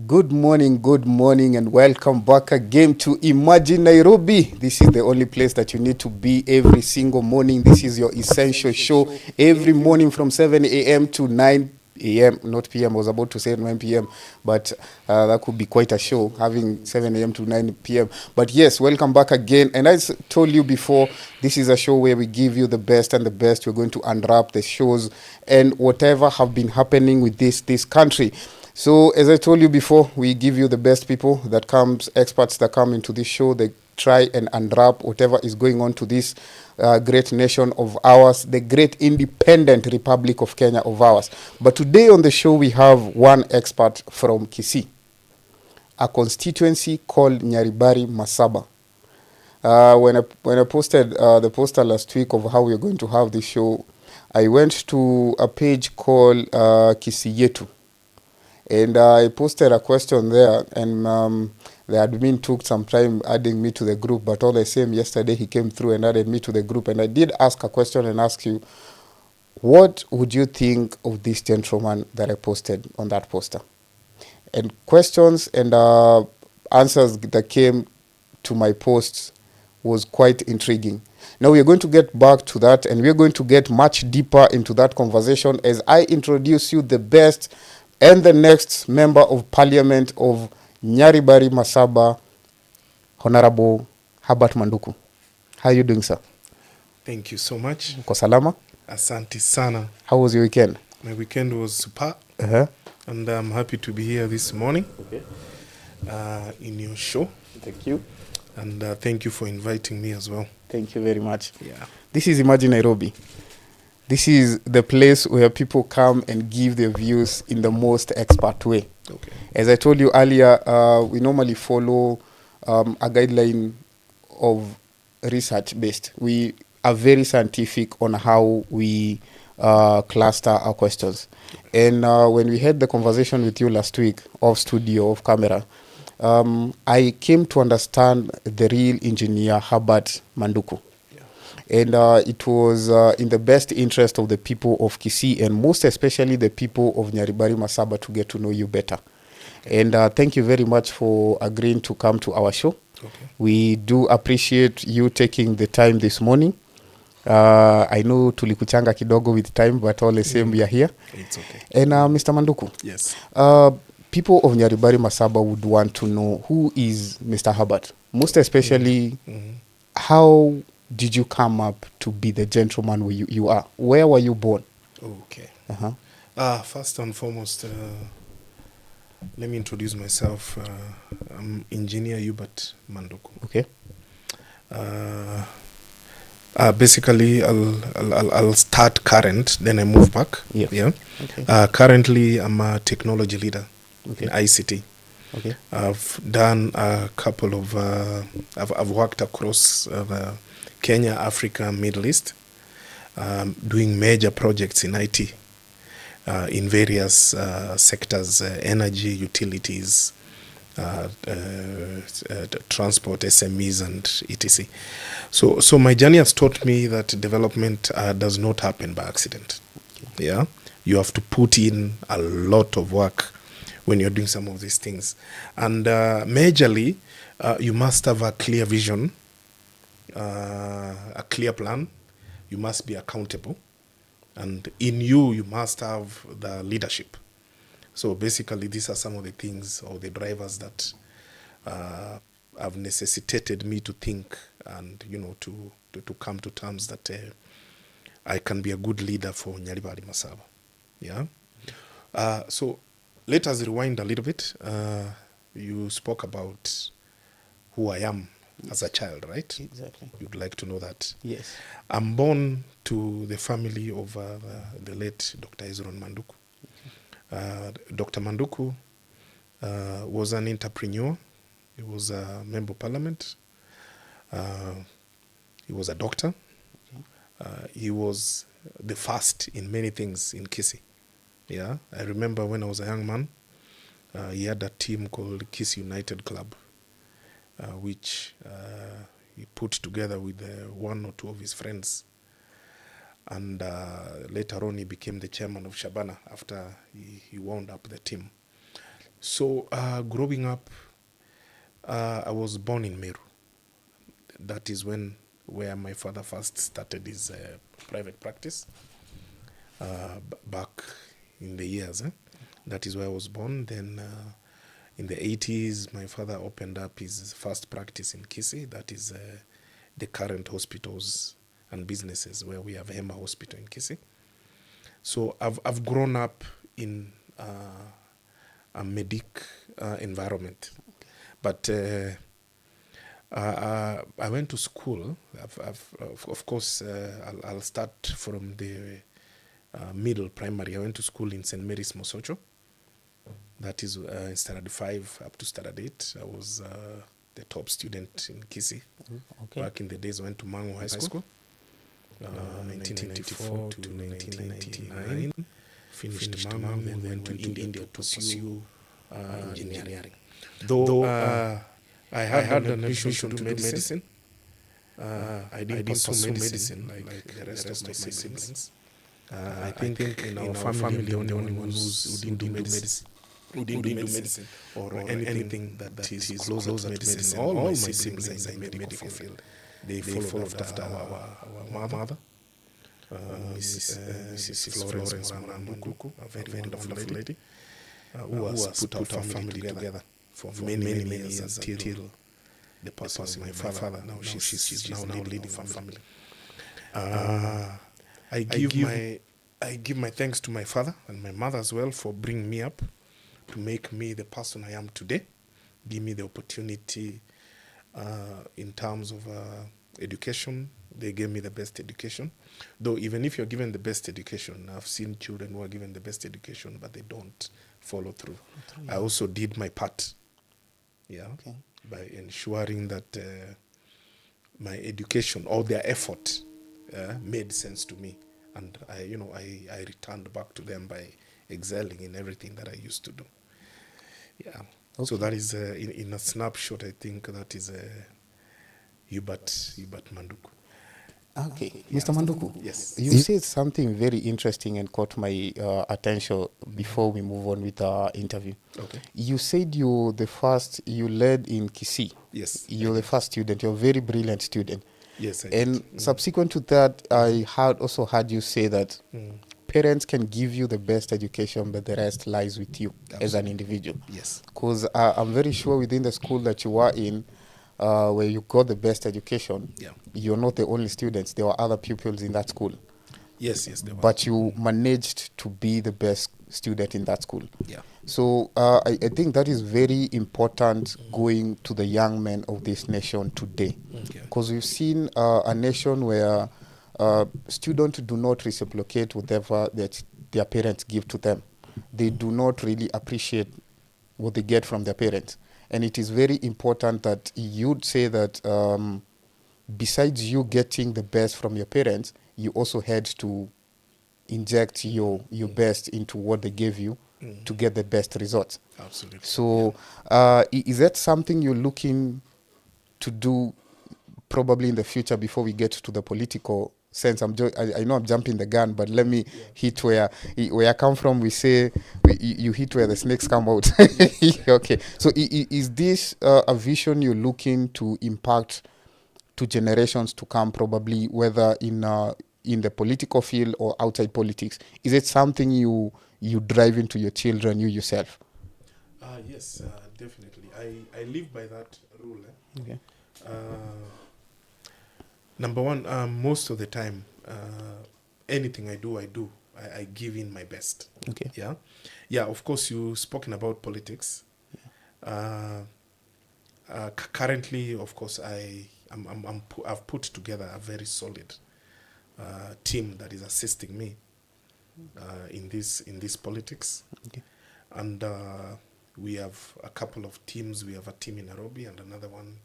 Good morning, and welcome back again to Imagine Nairobi. This is the only place that you need to be every single morning. This is your essential show every morning from 7 a.m. to 9 a.m. Not p.m. I was about to say 9 p.m., but that could be quite a show, having 7 a.m. to 9 p.m. But yes, welcome back again. And as I told you before, this is a show where we give you the best and the best. We're going to unwrap the shows and whatever have been happening with this country. So, as I told you before, we give you the best people that comes, experts that come into this show. They try and unwrap whatever is going on to this great nation of ours, the great independent Republic of Kenya of ours. But today on the show, we have one expert from Kisii, a constituency called Nyaribari Masaba. When I posted the poster last week of how we're going to have this show, I went to a page called Kisii Yetu. And I posted a question there, and the admin took some time adding me to the group, but all the same, yesterday he came through and added me to the group, and I did ask a question and ask you, what would you think of this gentleman that I posted on that poster? And questions and answers that came to my posts was quite intriguing. Now we are going to get back to that, and we are going to get much deeper into that conversation as I introduce you the best and the next member of parliament of Nyaribari Masaba, Honorable Hubert Manduku. How are you doing, sir? Thank you so much. Uko salama? Asante sana. How was your weekend? My weekend was super. And I'm happy to be here this morning. Okay. In your show. Thank you. And thank you for inviting me as well. Thank you very much. Yeah. This is Imagine Nairobi. This is the place where people come and give their views in the most expert way. Okay. As I told you earlier, we normally follow a guideline of research-based. We are very scientific on how we cluster our questions. And when we had the conversation with you last week, off studio, off camera, I came to understand the real engineer, Hubert Manduku. And it was in the best interest of the people of Kisii, and most especially the people of Nyaribari Masaba, to get to know you better. And thank you very much for agreeing to come to our show. Okay. We do appreciate you taking the time this morning. I know tulikuchanga kidogo with time, but all the same, we are here. It's okay. And Mr. Manduku. Yes. People of Nyaribari Masaba would want to know, who is Mr. Hubert? Most especially, how did you come up to be the gentleman where you are? Where were you born? Okay. First and foremost, let me introduce myself. I'm Engineer Hubert Manduku. Okay. Basically, I'll start current, then I move back. Yeah. Okay. Currently, I'm a technology leader in ICT. Okay. I've done a couple of. I've worked across Kenya, Africa, Middle East, doing major projects in IT, in various sectors, energy, utilities, transport, SMEs, and etc. So my journey has taught me that development does not happen by accident. Okay. Yeah, you have to put in a lot of work when you're doing some of these things, and majorly, you must have a clear vision. A clear plan. You must be accountable, and in you must have the leadership. So basically, these are some of the things or the drivers that have necessitated me to think and to come to terms that I can be a good leader for Nyaribari Masaba. Yeah. So let us rewind a little bit. You spoke about who I am as a child, right? Exactly. You'd like to know that. Yes. I'm born to the family of the late Dr. Manduku. Dr. Manduku was an entrepreneur. He was a member of parliament. He was a doctor. Okay. He was the first in many things in Kisii. Yeah, I remember when I was a young man, he had a team called Kisii United Club, which he put together with one or two of his friends. And later on, he became the chairman of Shabana after he wound up the team. So growing up, I was born in Meru. That is where my father first started his private practice. Back in the years, that is where I was born. Then in the 80s, my father opened up his first practice in Kisii. That is the current hospitals and businesses where we have Hema Hospital in Kisii. So I've grown up in a medic environment, but I went to school. Of course, I'll start from the middle primary. I went to school in St. Mary's Mosocho. That is standard 5 up to standard 8. I was the top student in Kisii. Okay. Back in the days, I went to Mangu High School. 1994 to 1999. Finished Mangu, then went to India to pursue engineering. Though I had an ambition to do medicine, I didn't pursue medicine like the rest of my siblings. I think in our family, the only one who didn't do medicine. Who didn't do medicine or anything that is closer to medicine. All my siblings are in the medical field. They followed after our mother, Mrs. Florence Manduku, a very wonderful lady, who has put our family together for many years until the passing of my father. Now she's now leading the family. I give my thanks to my father and my mother as well for bringing me up to make me the person I am today. Give me the opportunity in terms of education. They gave me the best education. Though even if you're given the best education, I've seen children who are given the best education, but they don't follow through. I also did my part, by ensuring that my education or their effort made sense to me. And I returned back to them by excelling in everything that I used to do. Yeah. Okay. So that is, in a snapshot, I think that is Hubert Manduku. Okay. Mr. Manduku, yes. You said something very interesting and caught my attention before we move on with our interview. Okay. You said you led in Kisii. Yes. You're the first student. You're a very brilliant student. Yes, I and did. Subsequent to that, I also heard you say that parents can give you the best education, but the rest lies with you. Absolutely. As an individual. Yes. Because I'm very sure within the school that you were in, where you got the best education, you're not the only students. There were other pupils in that school. Yes, there were. But you managed to be the best student in that school. Yeah. So I think that is very important going to the young men of this nation today. Because we've seen a nation where students do not reciprocate whatever that their parents give to them. They do not really appreciate what they get from their parents. And it is very important that you'd say that besides you getting the best from your parents, you also had to inject your best into what they gave you to get the best results. Absolutely. So is that something you're looking to do probably in the future before we get to the political sense? I know I'm jumping the gun, but let me hit where I come from. We say you hit where the snakes come out. Okay. So is this a vision you're looking to impact to generations to come, probably whether in the political field or outside politics? Is it something you drive into your children, you yourself? Yes, definitely. I live by that rule. Okay. Number one, most of the time, anything I do, I give in my best. Okay. Yeah. Of course, you've spoken about politics. Currently, of course, I've put together a very solid team that is assisting me in this politics. Okay. And we have a couple of teams. We have a team in Nairobi and another one.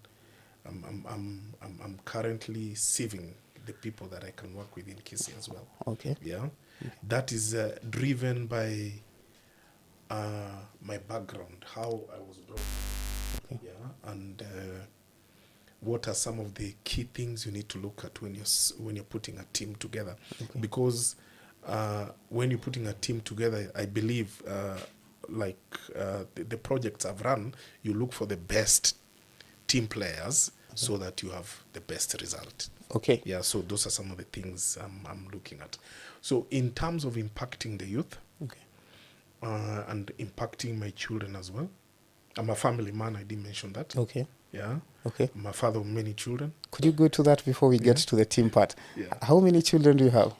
I'm currently sieving the people that I can work with in Kisii as well. Okay. Yeah. Okay. That is driven by my background, how I was brought up. Okay. Yeah. And what are some of the key things you need to look at when you're putting a team together? Okay. Because when you're putting a team together, I believe the projects I've run, you look for the best team players so that you have the best result. Okay. Yeah, so those are some of the things I'm looking at. So in terms of impacting the youth, Okay. and impacting my children as well, I'm a family man, I didn't mention that. Okay. Yeah. Okay. I'm a father of many children. Could you go to that before we get to the team part? Yeah. How many children do you have?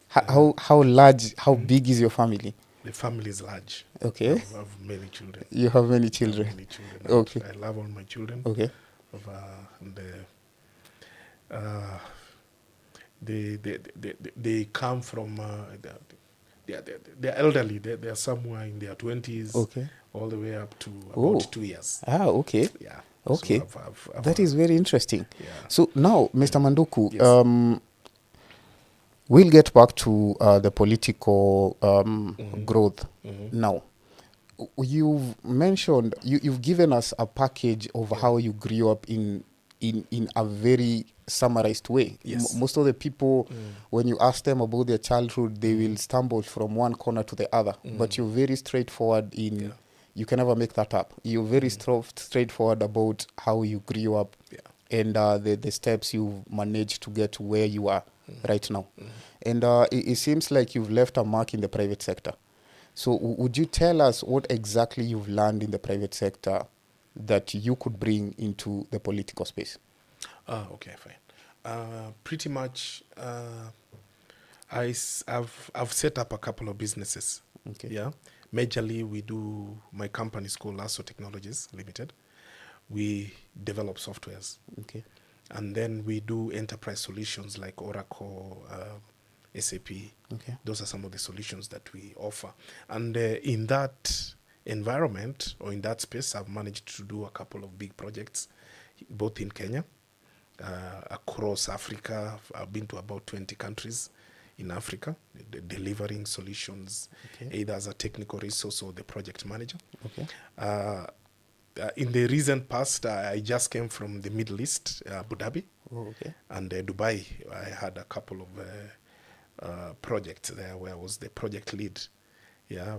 How large, how big is your family? The family is large. Okay. I have many children. You have many children. I have many children. Okay. I love all my children. Okay. They come from they're elderly. They're somewhere in their 20s. Okay. All the way up to Oh. about 2 years. Okay. Yeah. Okay. So That is very interesting. Yeah. So now, Mr. Manduku, Yes. we'll get back to the political growth now. You've mentioned, you've given us a package of how you grew up in a very summarized way. Yes. Most of the people, when you ask them about their childhood, they will stumble from one corner to the other. But you're very straightforward in, you can never make that up. You're very straightforward about how you grew up and the steps you've managed to get to where you are right now. And it seems like you've left a mark in the private sector. So would you tell us what exactly you've learned in the private sector that you could bring into the political space? Okay, fine. Pretty much, I've set up a couple of businesses. Okay. Yeah. Majorly, my company is called Lasso Technologies Limited. We develop softwares. Okay. And then we do enterprise solutions like Oracle, SAP. Okay. Those are some of the solutions that we offer. And in that environment, or in that space, I've managed to do a couple of big projects, both in Kenya, across Africa. I've been to about 20 countries in Africa, delivering solutions, either as a technical resource or the project manager. Okay. In the recent past, I just came from the Middle East, Abu Dhabi, and Dubai. I had a couple of projects there where I was the project lead,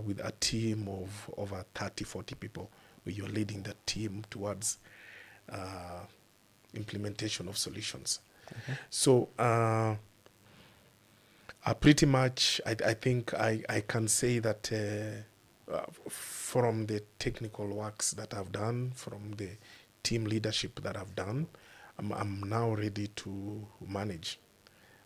with a team of over 30, 40 people, where you're leading the team towards implementation of solutions. So pretty much, I think I can say that from the technical works that I've done, from the team leadership that I've done, I'm now ready to manage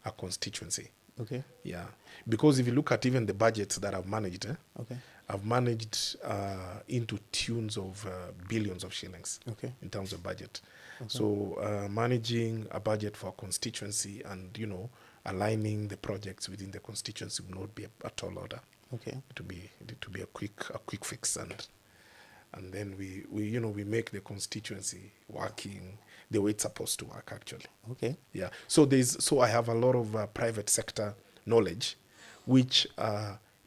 a constituency. Okay. Yeah, because if you look at even the budgets that I've managed, Okay. I've managed into tunes of billions of shillings. Okay. In terms of budget. Okay. So managing a budget for a constituency and aligning the projects within the constituency will not be a tall order. Okay. To be a quick fix, and then we make the constituency working the way it's supposed to work actually. Okay. Yeah. So I have a lot of private sector knowledge, which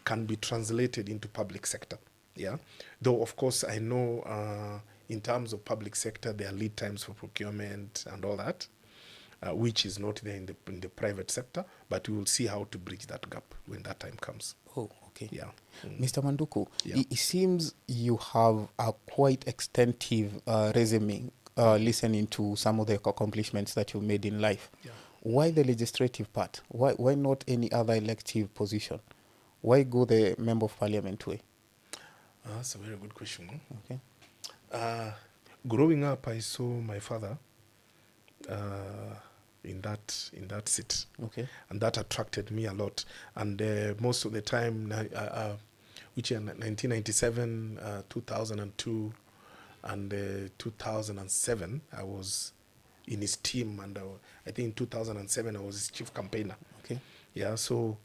can be translated into public sector. Yeah. Though of course I know in terms of public sector there are lead times for procurement and all that, which is not there in the private sector. But we will see how to bridge that gap when that time comes. Oh, okay. Yeah. Mr. Manduku, Yeah. it seems you have a quite extensive resume, listening to some of the accomplishments that you made in life. Yeah. Why the legislative part? Why not any other elective position? Why go the member of parliament way? That's a very good question. Okay. Growing up, I saw my father in that seat. Okay. And that attracted me a lot. And most of the time, which in 1997, 2002, and 2007, I was in his team. And I think in 2007, I was his chief campaigner. Okay. Yeah, so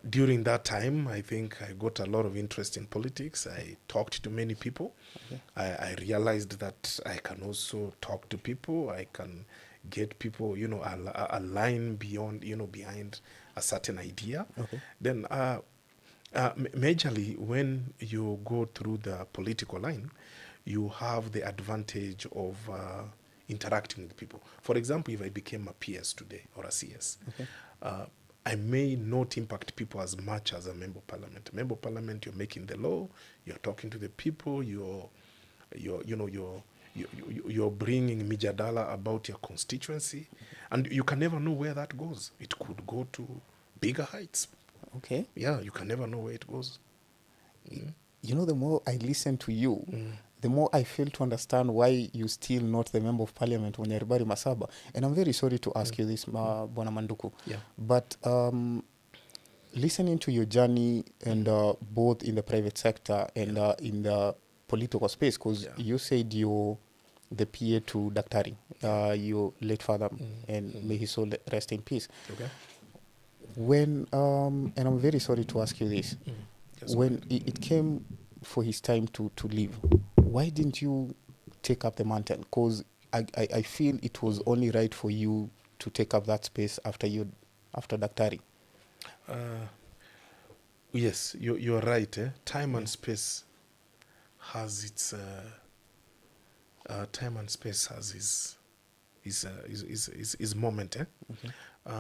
during that time, I think I got a lot of interest in politics. I talked to many people. Okay. I realized that I can also talk to people. I can get people, a line beyond, behind a certain idea. Okay. Then, majorly, when you go through the political line, you have the advantage of interacting with people. For example, if I became a PS today or a CS, I may not impact people as much as a member of parliament. Member of parliament, you're making the law, you're talking to the people, you're bringing mijadala about your constituency, and you can never know where that goes. It could go to bigger heights. Okay. Yeah, you can never know where it goes. You know, the more I listen to you, the more I fail to understand why you still not the member of parliament when Nyaribari Masaba. And I'm very sorry to ask you this, Bwana Manduku. Yeah. But listening to your journey and both in the private sector and in the political space, because you said you're the PA to Daktari, your late father, and may his soul rest in peace. Okay. When and I'm very sorry to ask you this, when it came for his time to leave, why didn't you take up the mantle? Because I feel it was only right for you to take up that space after Daktari. Yes, you're right. Time and space has its his moment. Okay.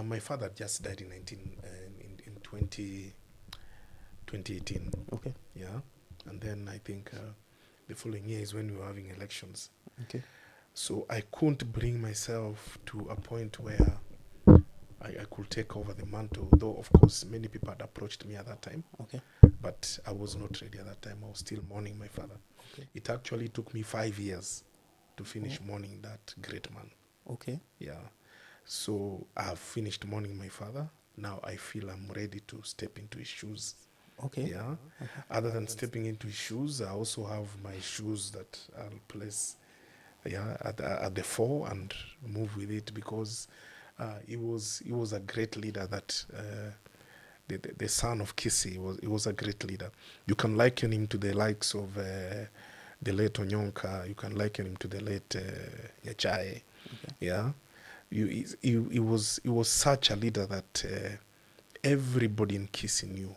My father just died in 2018. Okay. Yeah, and then I think the following year is when we were having elections. Okay. So I couldn't bring myself to a point where I could take over the mantle, though of course many people had approached me at that time. Okay. But I was not ready at that time. I was still mourning my father. Okay. It actually took me 5 years to finish mourning that great man. Okay. Yeah. So I've finished mourning my father. Now I feel I'm ready to step into his shoes. Okay. Yeah. Okay. Other than stepping into his shoes, I also have my shoes that I'll place at the fore and move with it, because he was a great leader. That the son of Kisi was a great leader. You can liken him to the likes of the late Onyonka. You can liken him to the late Nyachae. Okay. Yeah, he was such a leader that everybody in Kisi knew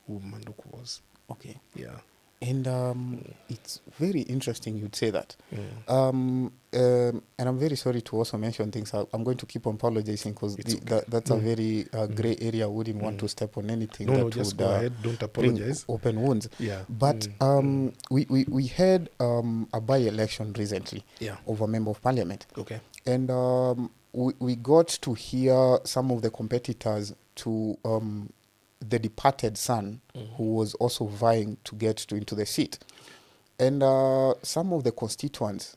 who Manduku was. Okay. Yeah. And it's very interesting you'd say that. And I'm very sorry to also mention things. I'm going to keep on apologizing because that's a very gray area. I wouldn't want to step on anything that just would go ahead. Don't apologize. bring open wounds. Yeah. But we had a by-election recently of a member of parliament. Okay. And we got to hear some of the competitors to the departed son, who was also vying to get into the seat. And some of the constituents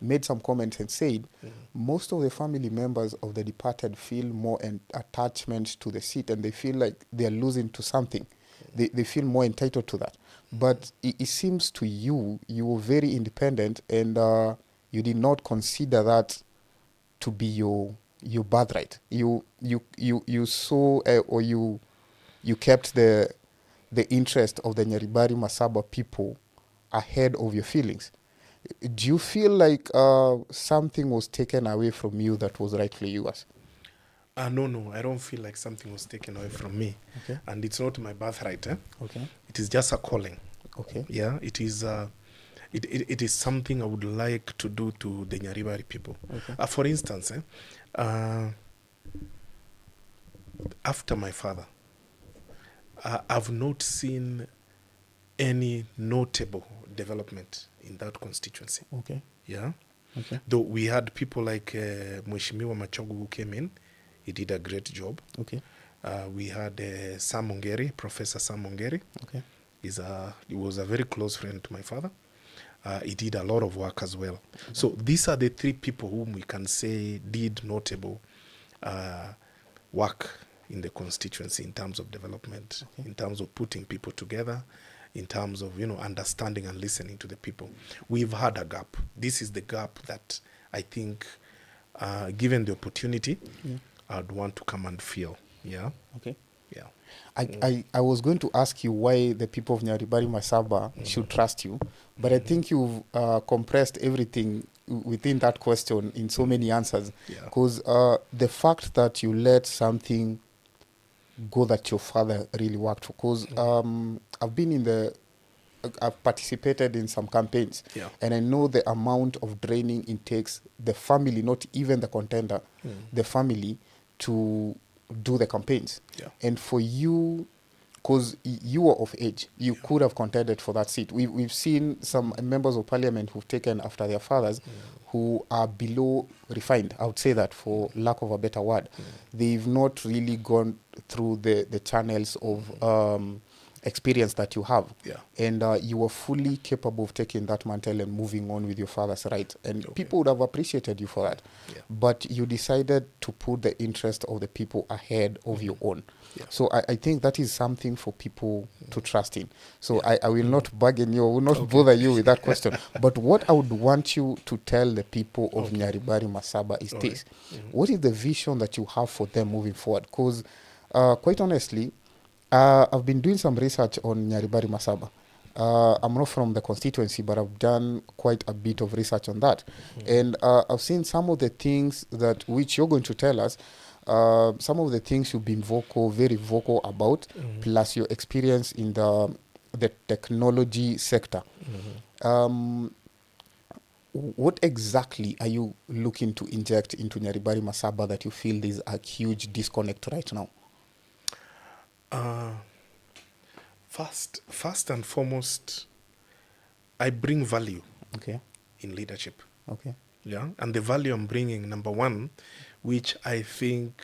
made some comments and said most of the family members of the departed feel more an attachment to the seat, and they feel like they're losing to something. They feel more entitled to that. But it seems to you were very independent, and you did not consider that to be your birthright. You saw or you kept the interest of the Nyaribari Masaba people ahead of your feelings. Do you feel like something was taken away from you that was rightfully yours? No, I don't feel like something was taken away from me. Okay. And it's not my birthright. Okay. It is just a calling. Okay. Yeah, it is it is something I would like to do to the Nyaribari people. Okay. For instance, after my father, I've not seen any notable development in that constituency. Okay. Yeah. Okay. Though we had people like Mheshimiwa Machogu who came in, he did a great job. Okay. We had Sam Ongeri, Professor Sam Ongeri. Okay. He was a very close friend to my father. He did a lot of work as well. Okay. So these are the three people whom we can say did notable work in the constituency in terms of development, in terms of putting people together, in terms of, understanding and listening to the people. We've had a gap. This is the gap that I think, given the opportunity, I'd want to come and fill. Yeah. Okay. Yeah. I was going to ask you why the people of Nyaribari Masaba should trust you, but I think you've compressed everything within that question in so many answers. Because the fact that you let something go that your father really worked for, because I've participated in some campaigns, and I know the amount of draining it takes the family, not even the contender, the family, to do the campaigns. Yeah. And for you, because you were of age, you could have contended for that seat. We've seen some members of parliament who've taken after their fathers who are below refined, I would say that for lack of a better word. They've not really gone through the channels of experience that you have. Yeah. And you were fully capable of taking that mantle and moving on with your father's right. And people would have appreciated you for that. Yeah. But you decided to put the interest of the people ahead of your own. Yeah. So I think that is something for people to trust in. So I will not bargain you, I will not bother you with that question. But what I would want you to tell the people of Nyaribari Masaba is this. What is the vision that you have for them moving forward? Because quite honestly, I've been doing some research on Nyaribari Masaba. I'm not from the constituency, but I've done quite a bit of research on that. And I've seen some of the things that which you're going to tell us, some of the things you've been very vocal about, plus your experience in the technology sector. What exactly are you looking to inject into Nyaribari Masaba that you feel there's a huge disconnect right now? First and foremost, I bring value Okay. in leadership. Okay. Yeah, and the value I'm bringing, number one, which I think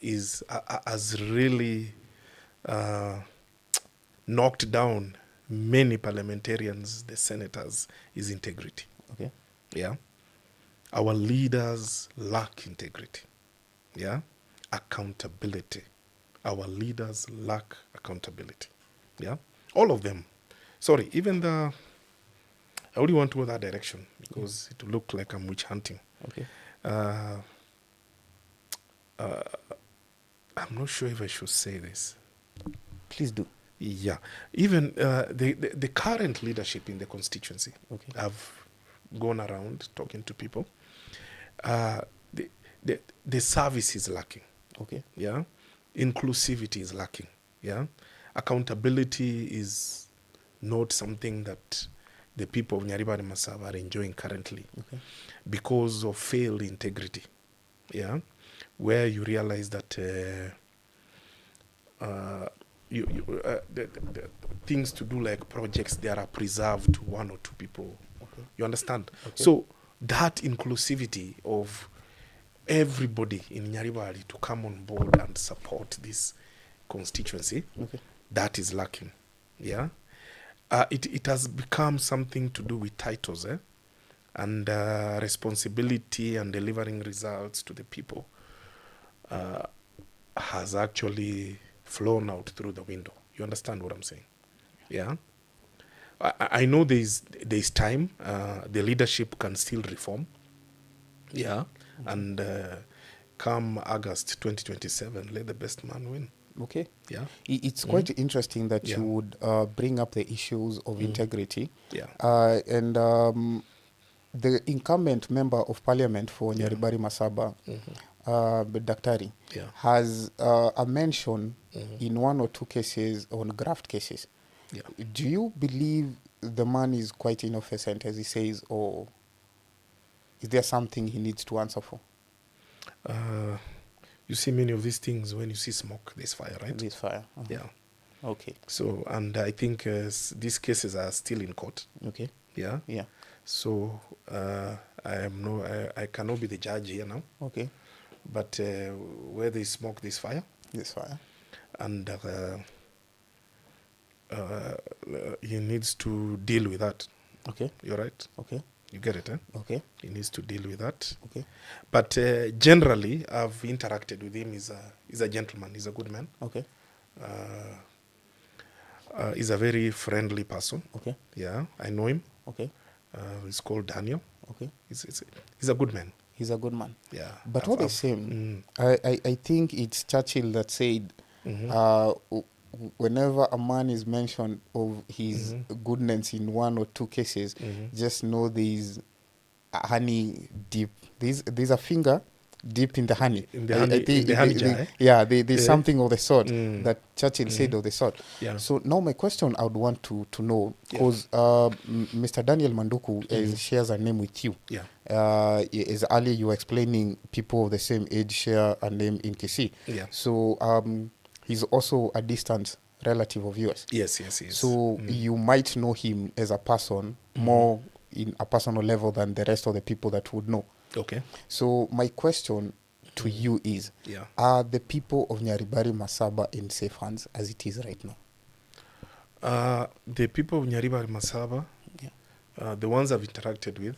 is has really knocked down many parliamentarians, the senators, is integrity. Okay. Yeah, our leaders lack integrity. Yeah, accountability. Our leaders lack accountability. Yeah, all of them. Sorry, even I only want to go that direction because it will look like I'm witch hunting. Okay. I'm not sure if I should say this. Please do. Yeah, even the current leadership in the constituency. Okay. I've gone around talking to people. The service is lacking. Okay. Yeah, inclusivity is lacking. Yeah, accountability is not something that the people of Nyaribari Masaba are enjoying currently, because of failed integrity. Yeah, where you realize that the things to do like projects, they are preserved to one or two people. Okay. You understand? Okay. So that inclusivity of everybody in Nyaribari to come on board and support this constituency, that is lacking. Yeah, it has become something to do with titles, and responsibility and delivering results to the people has actually flown out through the window. You understand what I'm saying? Yeah. I know there's time. The leadership can still reform. Yeah. And come August 2027, let the best man win. Okay. Yeah. It's quite interesting that you would bring up the issues of integrity. Yeah. And the incumbent member of parliament for Nyaribari Masaba, Daktari, has a mention in one or two cases on graft cases. Yeah. Do you believe the man is quite innocent, as he says, or is there something he needs to answer for? You see many of these things, when you see smoke, there's fire, right? There's fire. Yeah. Okay. So, and I think these cases are still in court. Okay. Yeah. Yeah. So I cannot be the judge here now. Okay. But where there's smoke, there's fire. There's fire. And he needs to deal with that. Okay. You're right. Okay. You get it, eh? Okay. He needs to deal with that. Okay. But generally, I've interacted with him. He's a gentleman. He's a good man. Okay. He's a very friendly person. Okay. Yeah, I know him. Okay. He's called Daniel. Okay. He's a good man. He's a good man. Yeah. But all the same, I think it's Churchill that said, whenever a man is mentioned of his goodness in one or two cases, just know there's honey deep. There's a finger deep in the honey. In the honey, in the honey jar, eh? Yeah, there's Yeah. something of the sort that Churchill said of the sort. Yeah. So now my question I would want to know, Yeah. because Mr. Daniel Manduku shares a name with you. Yeah. As earlier you were explaining, people of the same age share a name in Kisii. Yeah. So he's also a distant relative of yours. Yes. So you might know him as a person more in a personal level than the rest of the people that would know. Okay. So my question to you is, Yeah. are the people of Nyaribari Masaba in safe hands as it is right now? The people of Nyaribari Masaba, the ones I've interacted with,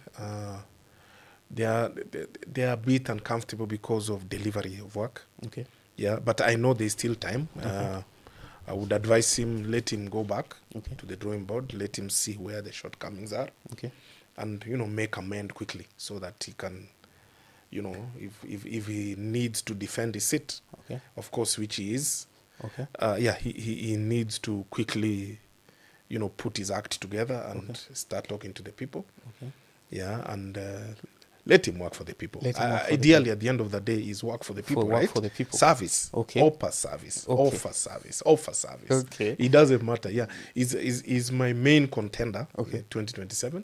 they are a bit uncomfortable because of delivery of work. Okay. Yeah, but I know there's still time. I would advise him, let him go back to the drawing board, let him see where the shortcomings are, and make amend quickly so that he can, if he needs to defend his seat, of course, which he is, he needs to quickly, put his act together and start talking to the people. Yeah, and let him work for the people. Ideally, at the end of the day, is work for the people, right? For the people. Service. Offer service. Offer service. Okay. It doesn't matter. Yeah, he's my main contender in 2027.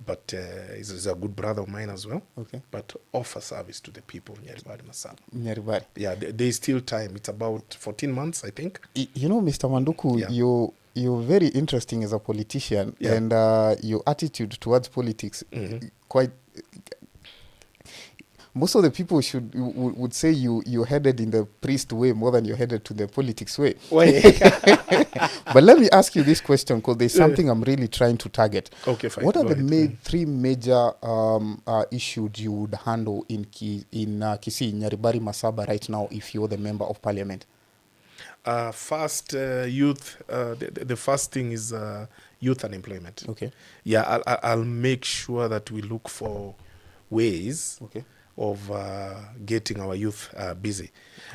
But he's a good brother of mine as well. But offer service to the people, Nyaribari Masaba. Nyaribari. Yeah, there's still time. It's about 14 months, I think. Mr. Manduku, you're very interesting as a politician, and your attitude towards politics quite. Most of the people would say you're headed in the priest way more than you're headed to the politics way. But let me ask you this question, because there's something I'm really trying to target. Okay, fine. What are the three major issues you would handle in Kisii, Nyaribari Masaba right now if you're the member of parliament? First, youth. The first thing is youth unemployment. Okay. Yeah, I'll make sure that we look for ways of getting our youth busy.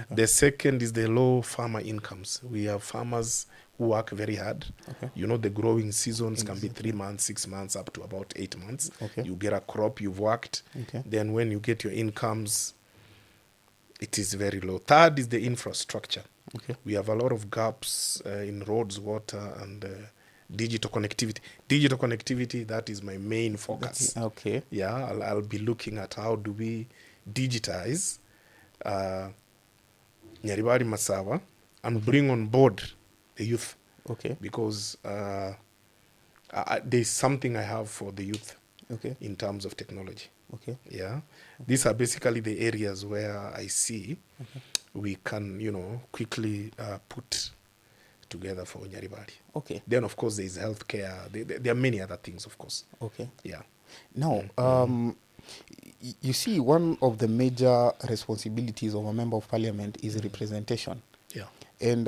The second is the low farmer incomes. We have farmers who work very hard. The growing seasons can be 3 months, 6 months, up to about 8 months. You get a crop, you've worked. Then when you get your incomes, it is very low. Third is the infrastructure. We have a lot of gaps in roads, water, and digital connectivity. Digital connectivity, that is my main focus. Yeah, I'll be looking at how do we digitize Nyaribari Masaba and bring on board the youth. Because there's something I have for the youth in terms of technology. Yeah, these are basically the areas where I see we can, quickly put together for Nyaribari. Then, of course, there is healthcare. There are many other things, of course. Yeah. Now, you see, one of the major responsibilities of a member of parliament is representation. And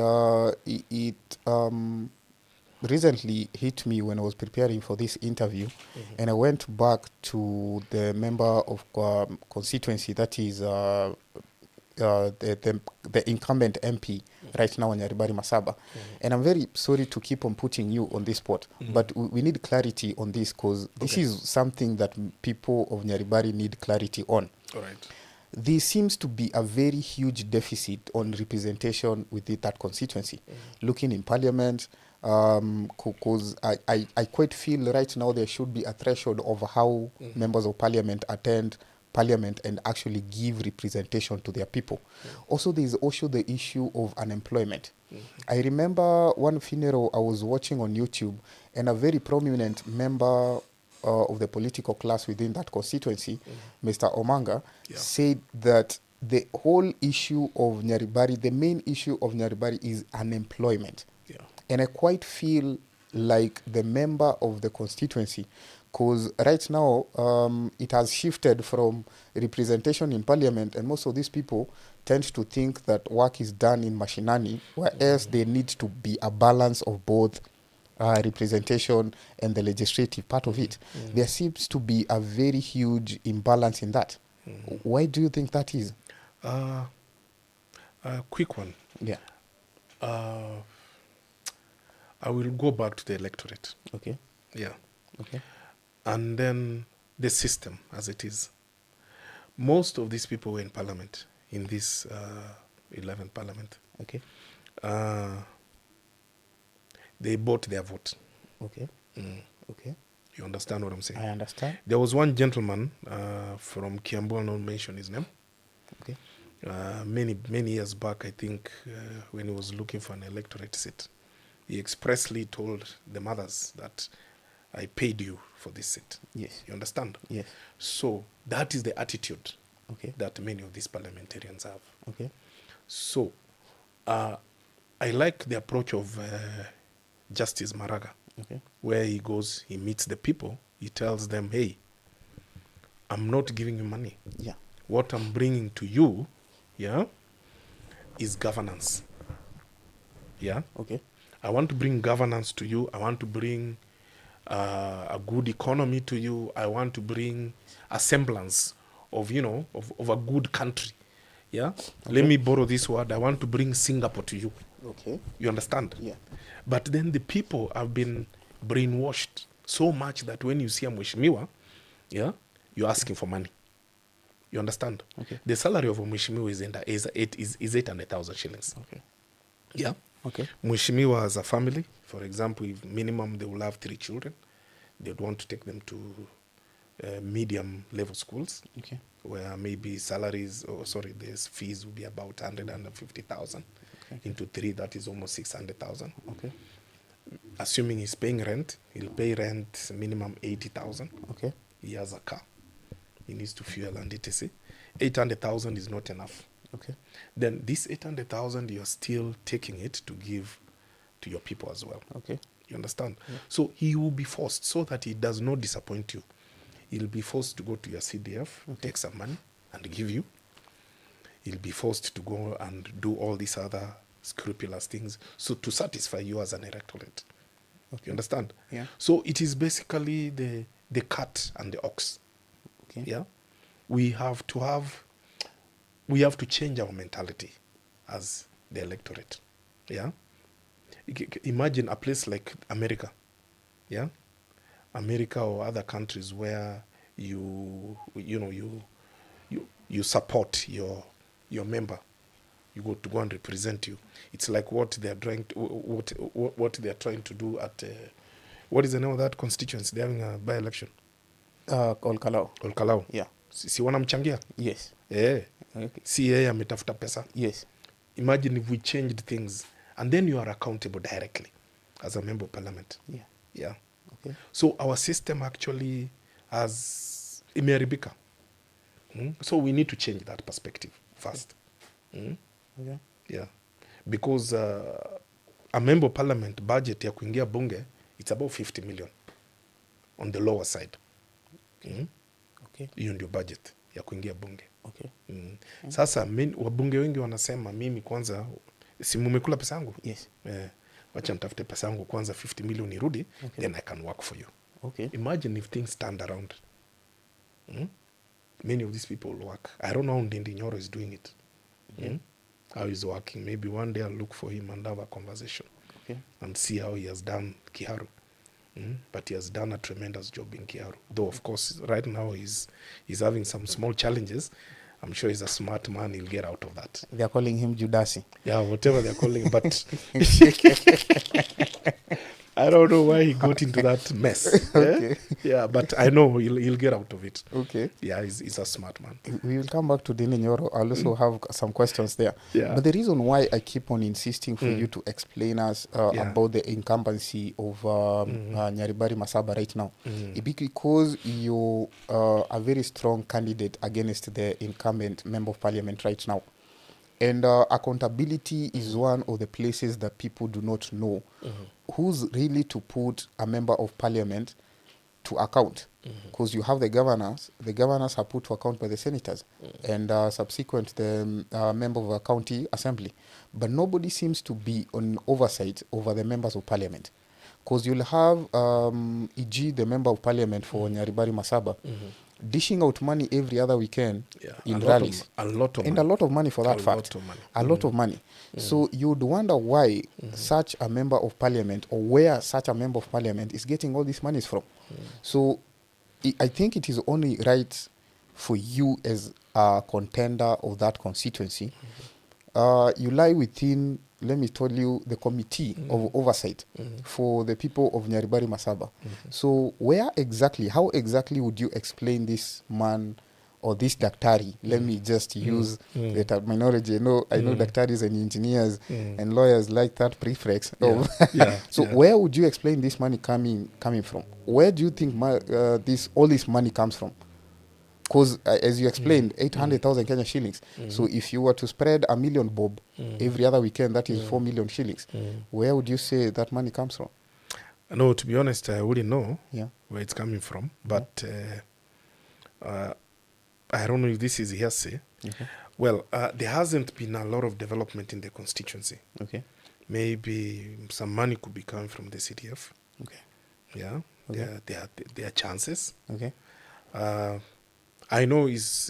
it recently hit me when I was preparing for this interview, and I went back to the member of constituency, that is the incumbent MP right now in Nyaribari Masaba. And I'm very sorry to keep on putting you on this spot, but we need clarity on this, because this is something that people of Nyaribari need clarity on. There seems to be a very huge deficit on representation within that constituency. Looking in parliament, because I quite feel right now there should be a threshold of how members of parliament attend parliament and actually give representation to their people. Also, there is also the issue of unemployment. I remember one funeral I was watching on YouTube, and a very prominent member of the political class within that constituency, Mr. Omanga, said that the whole issue of Nyaribari, the main issue of Nyaribari is unemployment. And I quite feel like the member of the constituency, because right now it has shifted from representation in parliament, and most of these people tend to think that work is done in mashinani, whereas there needs to be a balance of both representation and the legislative part of it. There seems to be a very huge imbalance in that. Why do you think that is? Quick one. I will go back to the electorate. Yeah. And then the system as it is. most of these people were in parliament, in this 11th parliament. Okay. They bought their vote. Okay. Okay. You understand what I'm saying? I understand. There was one gentleman from Kiambu, I'll not mention his name. Okay. Many years back, I think, when he was looking for an electorate seat, he expressly told the mothers that I paid you for this seat. Yes. You understand? Yes. So that is the attitude Okay. that many of these parliamentarians have. Okay. So I like the approach of Justice Maraga, Okay. where he goes, he meets the people, he tells them, hey, I'm not giving you money. Yeah. What I'm bringing to you, yeah, is governance. Yeah. Okay. I want to bring governance to you. I want to bring a good economy to you. I want to bring a semblance of, of a good country. Yeah. Okay. Let me borrow this word. I want to bring Singapore to you. Okay. You understand? Yeah. But then the people have been brainwashed so much that when you see a Mheshimiwa, yeah, you're asking for money. You understand? Okay. The salary of a Mheshimiwa is 800,000 shillings. Okay. Yeah. Okay. Mheshimiwa as a family, for example, if minimum they will have 3 children, they'd want to take them to medium level schools. Okay. Where maybe the fees will be about 150,000. Okay. Into 3, that is almost 600,000. Okay. Assuming he's paying rent, he'll pay rent minimum 80,000. Okay. He has a car. He needs to fuel and etc. 800,000 is not enough. Okay. Then this 800,000, you're still taking it to give to your people as well. Okay. You understand? Yeah. So he will be forced, so that he does not disappoint you. He'll be forced to go to your CDF, take some money and give you. He'll be forced to go and do all these other scrupulous things, so to satisfy you as an electorate. Okay. You understand? Yeah. So it is basically the cat and the ox. Okay. Yeah. We have to change our mentality as the electorate. Yeah. Imagine a place like America. Yeah. America or other countries where you support your member. You go to go and represent you. It's like what they are trying to do at what is the name of that constituency? They're having a by-election. Olkalau. Yeah. Si wanamchangia? Yes. Yeah. Okay. Si yeye ametafuta pesa. Yes. Imagine if we changed things, and then you are accountable directly as a member of parliament. Yeah. Yeah. Okay. So our system actually has imeharibika. So we need to change that perspective first. Okay. Yeah. Because a member of parliament budget ya kuingia bunge, it's about 50 million on the lower side. Okay. Hiyo ndio budget ya kuingia bunge. Okay. Sasa wabunge wengi wanasema mimi kwanza si mumekula pesa yangu. Yes. Wacha nitafute pesa yangu kwanza 50 million irudi, Okay. then I can work for you. Okay. Imagine if things turned around. Many of these people will work. I don't know how Ndindi Nyoro is doing it. How he's working. Maybe one day I'll look for him and have a conversation. Okay. And see how he has done Kiharu. But he has done a tremendous job in Kiharu. Though, of course, right now he's having some small challenges. I'm sure he's a smart man. He'll get out of that. They're calling him Judasi. Yeah, whatever they're calling him. But I don't know why he got into that mess. Okay. Yeah, but I know he'll get out of it. Okay. Yeah, he's a smart man. We will come back to Ndindi Nyoro. I'll also have some questions there. Yeah. But the reason why I keep on insisting for you to explain us about the incumbency of Nyaribari Masaba right now, is because you are a very strong candidate against the incumbent member of parliament right now. And accountability is one of the places that people do not know who's really to put a member of parliament to account. Because you have the governors are put to account by the senators and subsequent the member of a county assembly. But nobody seems to be on oversight over the members of parliament. Because you'll have E.g. the member of parliament for Nyaribari Masaba dishing out money every other weekend in rallies. A lot of and money. a lot of money for that A fact. lot of money. A lot of money. So you'd wonder why such a member of parliament, or where such a member of parliament is getting all these monies from. So I think it is only right for you as a contender of that constituency, you lie within, let me tell you, the committee of oversight for the people of Nyaribari Masaba. So how exactly would you explain this man or this daktari? Let me just use the terminology. I know daktaris and engineers and lawyers like that prefix. So where would you explain this money coming from? Where do you think all this money comes from? Because as you explained, 800,000 Kenya shillings. So if you were to spread 1 million bob every other weekend, that is 4 million shillings. Where would you say that money comes from? No, to be honest, I wouldn't know where it's coming from. But I don't know if this is hearsay. Well, there hasn't been a lot of development in the constituency. Okay. Maybe some money could be coming from the CDF. Okay. Yeah. Okay. There are chances. Okay. I know he's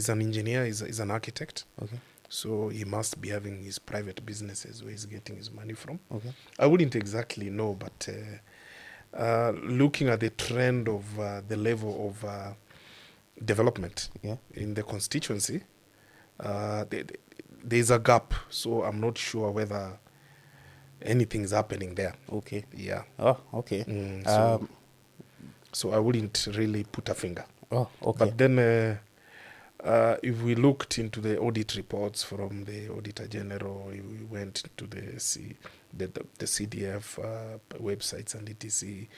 an engineer, he's an architect. Okay. So he must be having his private businesses where he's getting his money from. Okay. I wouldn't exactly know, but looking at the trend of the level of development in the constituency, there's a gap. So I'm not sure whether anything is happening there. Okay. Yeah. Oh, okay. So I wouldn't really put a finger. Oh, okay. But then if we looked into the audit reports from the Auditor General, we went to the CDF websites and etc.,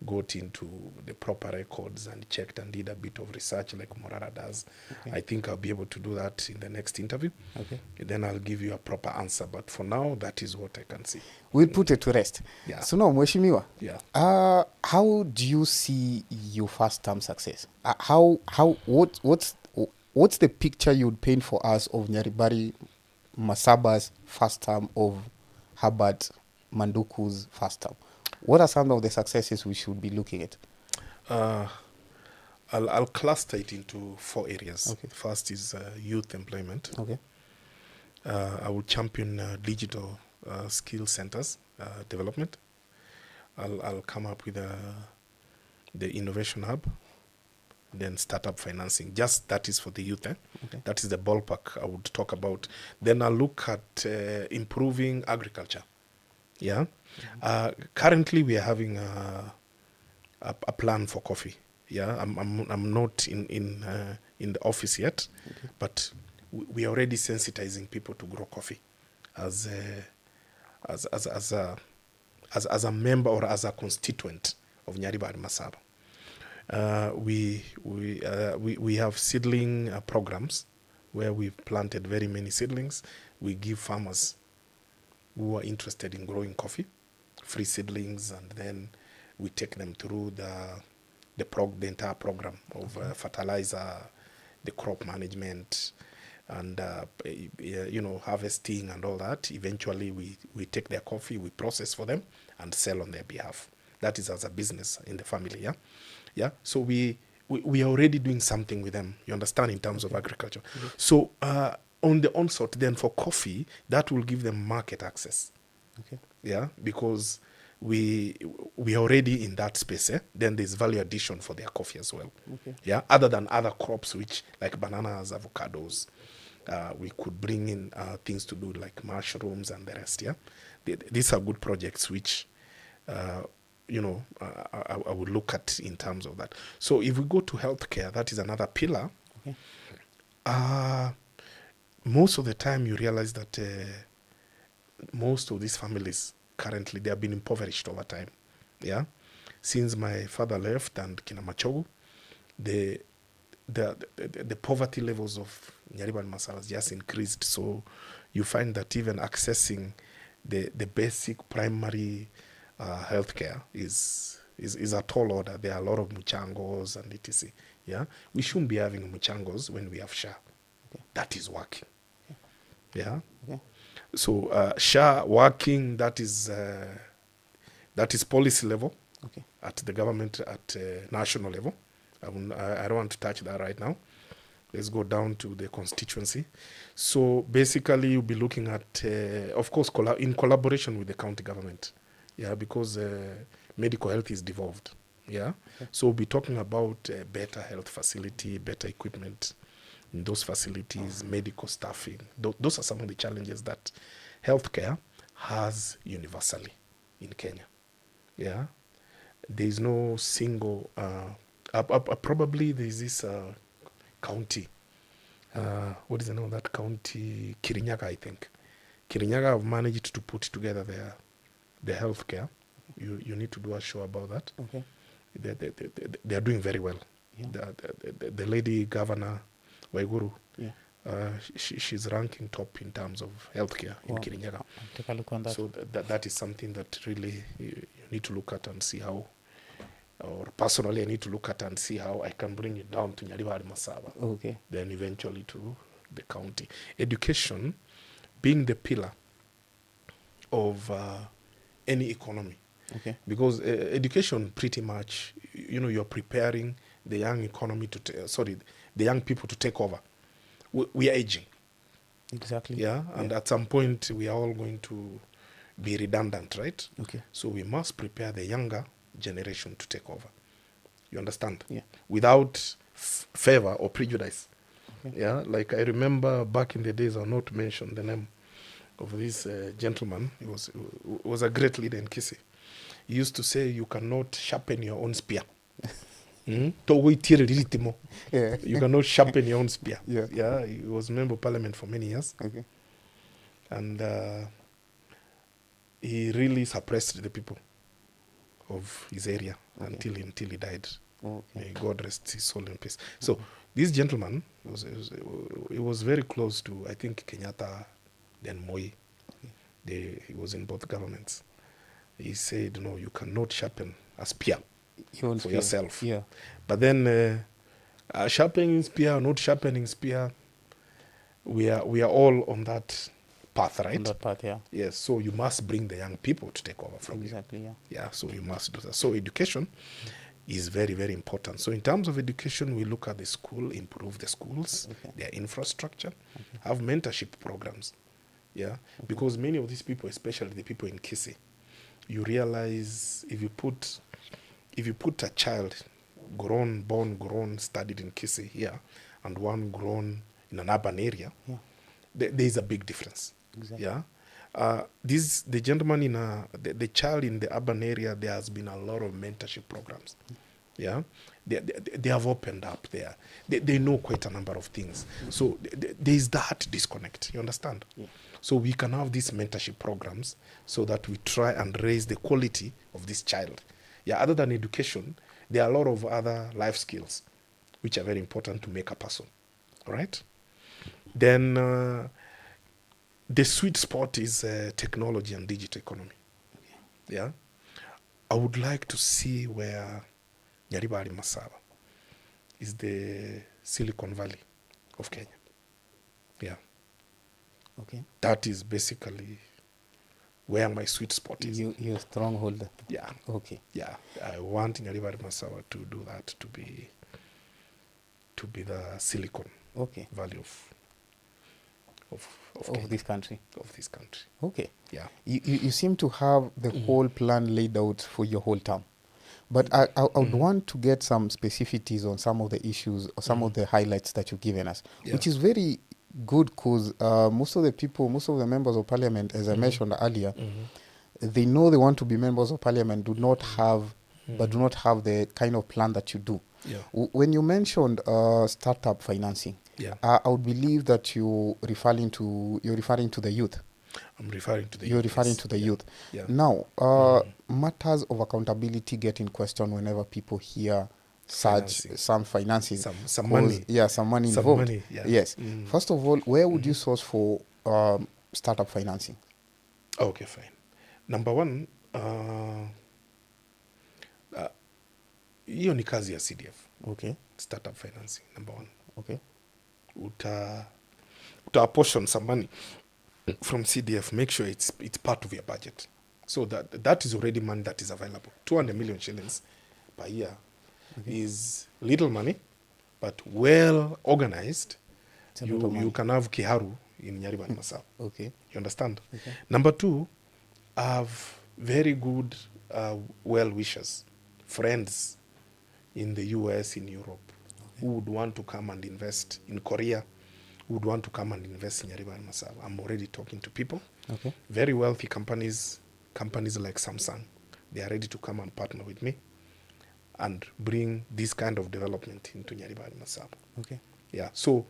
got into the proper records and checked and did a bit of research like Morara does. Okay. I think I'll be able to do that in the next interview. Okay. And then I'll give you a proper answer. But for now, that is what I can see. We'll put it to rest. Yeah. So now, Mheshimiwa, how do you see your first-term success? What's the picture you would paint for us of Nyaribari Masaba's first term, of Hubert Manduku's first term? What are some of the successes we should be looking at? I'll cluster it into 4 areas. Okay. First is youth employment. Okay. I will champion digital skill centers development. I'll come up with the innovation hub, then startup financing. Just that is for the youth. Okay. That is the ballpark I would talk about. Then I'll look at improving agriculture. Yeah. Currently, we are having a plan for coffee. Yeah. I'm not in the office yet, but we are already sensitizing people to grow coffee as a member or as a constituent of Nyaribari Masaba. We have seedling programs where we've planted very many seedlings. We give farmers who are interested in growing coffee free seedlings, and then we take them through the entire program of fertilizer, the crop management, and harvesting and all that. Eventually, we take their coffee, we process for them, and sell on their behalf. That is as a business in the family. Yeah. So we are already doing something with them, you understand, in terms of agriculture. So on the onset, then for coffee, that will give them market access. Okay. Yeah, because we are already in that space. Then there's value addition for their coffee as well. Okay. Yeah, other than other crops, which like bananas, avocados, we could bring in things to do like mushrooms and the rest. Yeah, these are good projects which I would look at in terms of that. So if we go to healthcare, that is another pillar. Okay. Most of the time you realize that most of these families currently, they have been impoverished over time. Yeah. Since my father left and Kina Machogu, the poverty levels of Nyaribari Masaba has just increased. So you find that even accessing the basic primary healthcare is a tall order. There are a lot of muchangos and etc. Yeah, we shouldn't be having muchangos when we have SHA. Okay. That is working. Okay. Yeah. Okay. So SHA working. That is policy level. Okay. At the government, at national level. I don't want to touch that right now. Let's go down to the constituency. So basically, you'll be looking at, of course, in collaboration with the county government. Yeah, because medical health is devolved. Yeah. So we'll be talking about better health facility, better equipment in those facilities, medical staffing. Those are some of the challenges that healthcare has universally in Kenya. Yeah. There is no single, probably there is this county. What is the name of that county? Kirinyaga, I think. Kirinyaga have managed to put together their healthcare. You need to do a show about that. Okay. They are doing very well. Yeah. The lady governor, Waiguru, Yeah. she's ranking top in terms of healthcare in Kirinyaga. I'll take a look on that. So that is something that really you need to look at and see how, or personally I need to look at and see how I can bring it down to Nyaribari Masaba. Okay. Then eventually to the county. Education being the pillar of any economy. Okay. Because education pretty much, you're preparing the young economy the young people to take over. We are aging. Exactly. Yeah, and at some point we are all going to be redundant, right? Okay. So we must prepare the younger generation to take over. You understand? Yeah. Without favor or prejudice. Okay. Yeah, like I remember back in the days, I'll not mention the name of this gentleman. He was a great leader in Kisii. He used to say, you cannot sharpen your own spear. You cannot sharpen your own spear. Yeah. Yeah, he was member of parliament for many years. Okay. And he really suppressed the people of his area until he died. Okay. May God rest his soul in peace. So this gentleman he was very close to, I think, Kenyatta, then Moi. He was in both governments. He said, no, you cannot sharpen a spear for yourself. Yeah. But then sharpening spear, not sharpening spear, we are all on that path, right? On that path, yeah. Yes, so you must bring the young people to take over from you. Exactly, yeah. Yeah, so you must do that. So education is very, very important. So in terms of education, we look at the school, improve the schools, their infrastructure, have mentorship programs. Yeah, because many of these people, especially the people in Kisii, you realize if you put a child born, grown, studied in Kisii here, and one grown in an urban area, there is a big difference. Exactly. Yeah. The gentleman the child in the urban area, there has been a lot of mentorship programs. Yeah, they have opened up there. They know quite a number of things. So there is that disconnect. You understand? Yeah. So we can have these mentorship programs so that we try and raise the quality of this child. Yeah. Other than education, there are a lot of other life skills which are very important to make a person. All right. Then the sweet spot is technology and digital economy. Okay. Yeah. I would like to see where Nyaribari Masaba is the Silicon Valley of Kenya. Yeah. Okay. That is basically where my sweet spot is. You're a stronghold. Yeah. Okay. Yeah. I want Nyaribari Masaba to do that, to be the Silicon Valley of this country. Of this country. Okay. Yeah. You seem to have the whole plan laid out for your whole term. But I would want to get some specificities on some of the issues or some of the highlights that you've given us, which is very good because most of the members of parliament, as I mentioned earlier, they know they want to be members of parliament, do not have the kind of plan that you do. Yeah. When you mentioned startup financing, I would believe that you're referring to the youth. I'm referring to the You're youth. referring to the youth. Yeah. Now, matters of accountability get in question whenever people hear some financing. Some money. Yeah, some money involved. Money, yeah. Yes. First of all, where would you source for startup financing? Okay, fine. Number one, hiyo ni kazi ya CDF. Okay. Startup financing, number one. Okay. Uta apportion some money from CDF, make sure it's part of your budget. So that is already money that is available. 200 million shillings per year is little money, but well organized. You can have Kiharu in Nyaribari Masaba. Okay. You understand? Okay. Number two, have very good well-wishers friends in the US, in Europe, who would want to come and invest in Korea, who would want to come and invest in Nyaribari Masaba. I'm already talking to people. Okay. Very wealthy companies like Samsung, they are ready to come and partner with me and bring this kind of development into Nyaribari Masaba. Okay. Yeah. So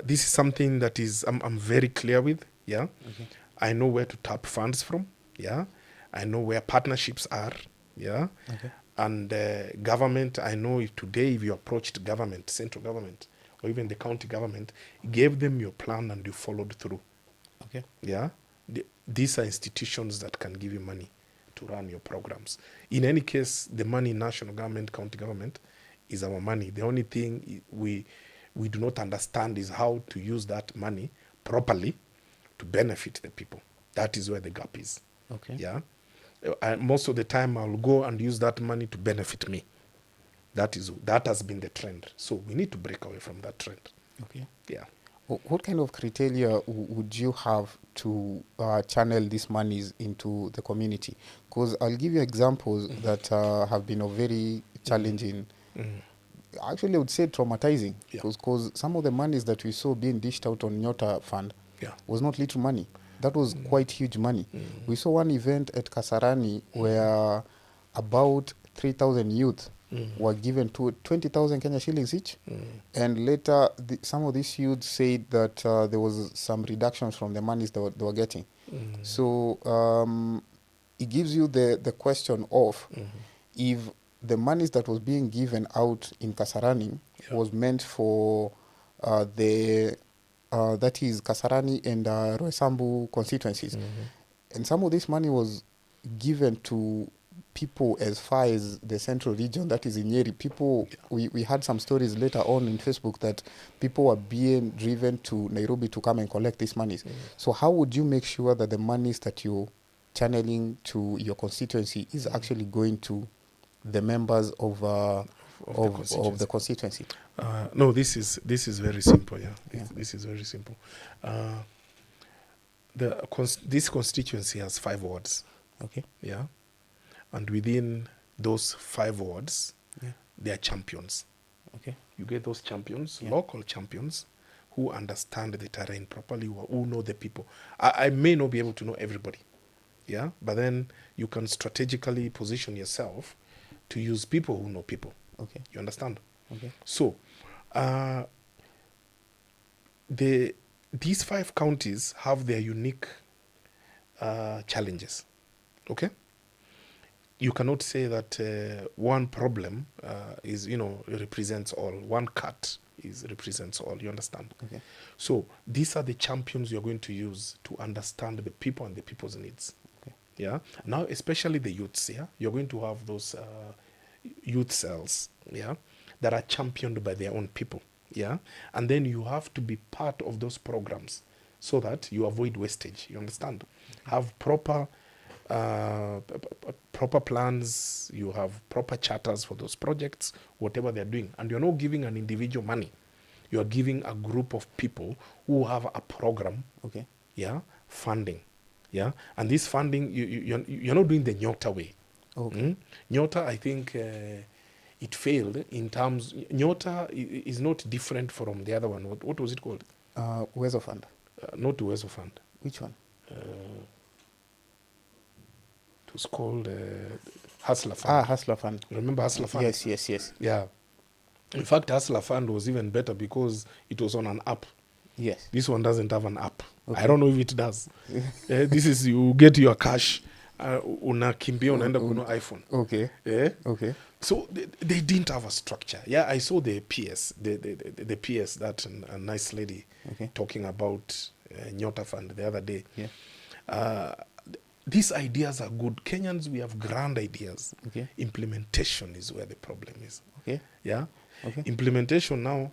this is something that is I'm very clear with. Yeah. Okay. I know where to tap funds from. Yeah. I know where partnerships are. Yeah. Okay. And government, I know if today if you approached government, central government, or even the county government, gave them your plan and you followed through. Okay. Yeah. These are institutions that can give you money to run your programs. In any case, the money, national government, county government, is our money. The only thing we do not understand is how to use that money properly to benefit the people. That is where the gap is. Okay. Yeah. Most of the time, I'll go and use that money to benefit me. That has been the trend. So we need to break away from that trend. Okay. Yeah. What kind of criteria would you have to channel these monies into the community? Because I'll give you examples that have been very challenging. Actually, I would say traumatizing. Because some of the monies that we saw being dished out on Nyota Fund was not little money. That was quite huge money. We saw one event at Kasarani where about 3,000 youth were given to 20,000 Kenya shillings each. And later, some of these youths said that there was some reductions from the monies they were getting. So it gives you the question of if the monies that was being given out in Kasarani was meant for that is Kasarani and Roysambu constituencies. And some of this money was given to people as far as the central region, that is in Nyeri. People, we had some stories later on in Facebook that people were being driven to Nairobi to come and collect these monies. So how would you make sure that the monies that you're channeling to your constituency is actually going to the members of the constituency? No, this is very simple. This is very simple. This constituency has 5 wards. Okay. Yeah. And within those 5 wards, there are champions. Okay. You get those champions, local champions, who understand the terrain properly, who know the people. I may not be able to know everybody, but then you can strategically position yourself to use people who know people. Okay. You understand? Okay. So, these 5 counties have their unique challenges. Okay. You cannot say that one problem is, represents all. One cut represents all. You understand? Okay. So these are the champions you're going to use to understand the people and the people's needs. Okay. Yeah. Now, especially the youths. Yeah. You're going to have those youth cells. Yeah. That are championed by their own people. Yeah. And then you have to be part of those programs so that you avoid wastage. You understand? Have proper plans, you have proper charters for those projects, whatever they're doing. And you're not giving an individual money. You're giving a group of people who have a program, funding. Yeah. And this funding, you're not doing the Nyota way. Okay. Nyota, I think it failed in terms, Nyota is not different from the other one. What was it called? Wezo Fund. Not Wezo Fund. Which one? It was called Hustler Fund. Hustler Fund. Remember Hustler Fund? Yes. Yeah. In fact, Hustler Fund was even better because it was on an app. Yes. This one doesn't have an app. Okay. I don't know if it does. This is, you get your cash, unakimbia unaenda kununua iPhone. Okay. Okay. So they didn't have a structure. Yeah, I saw the PS, the PS, that a nice lady talking about Nyota Fund the other day. Yeah. These ideas are good. Kenyans, we have grand ideas. Okay. Implementation is where the problem is. Okay. Yeah. Okay. Implementation now,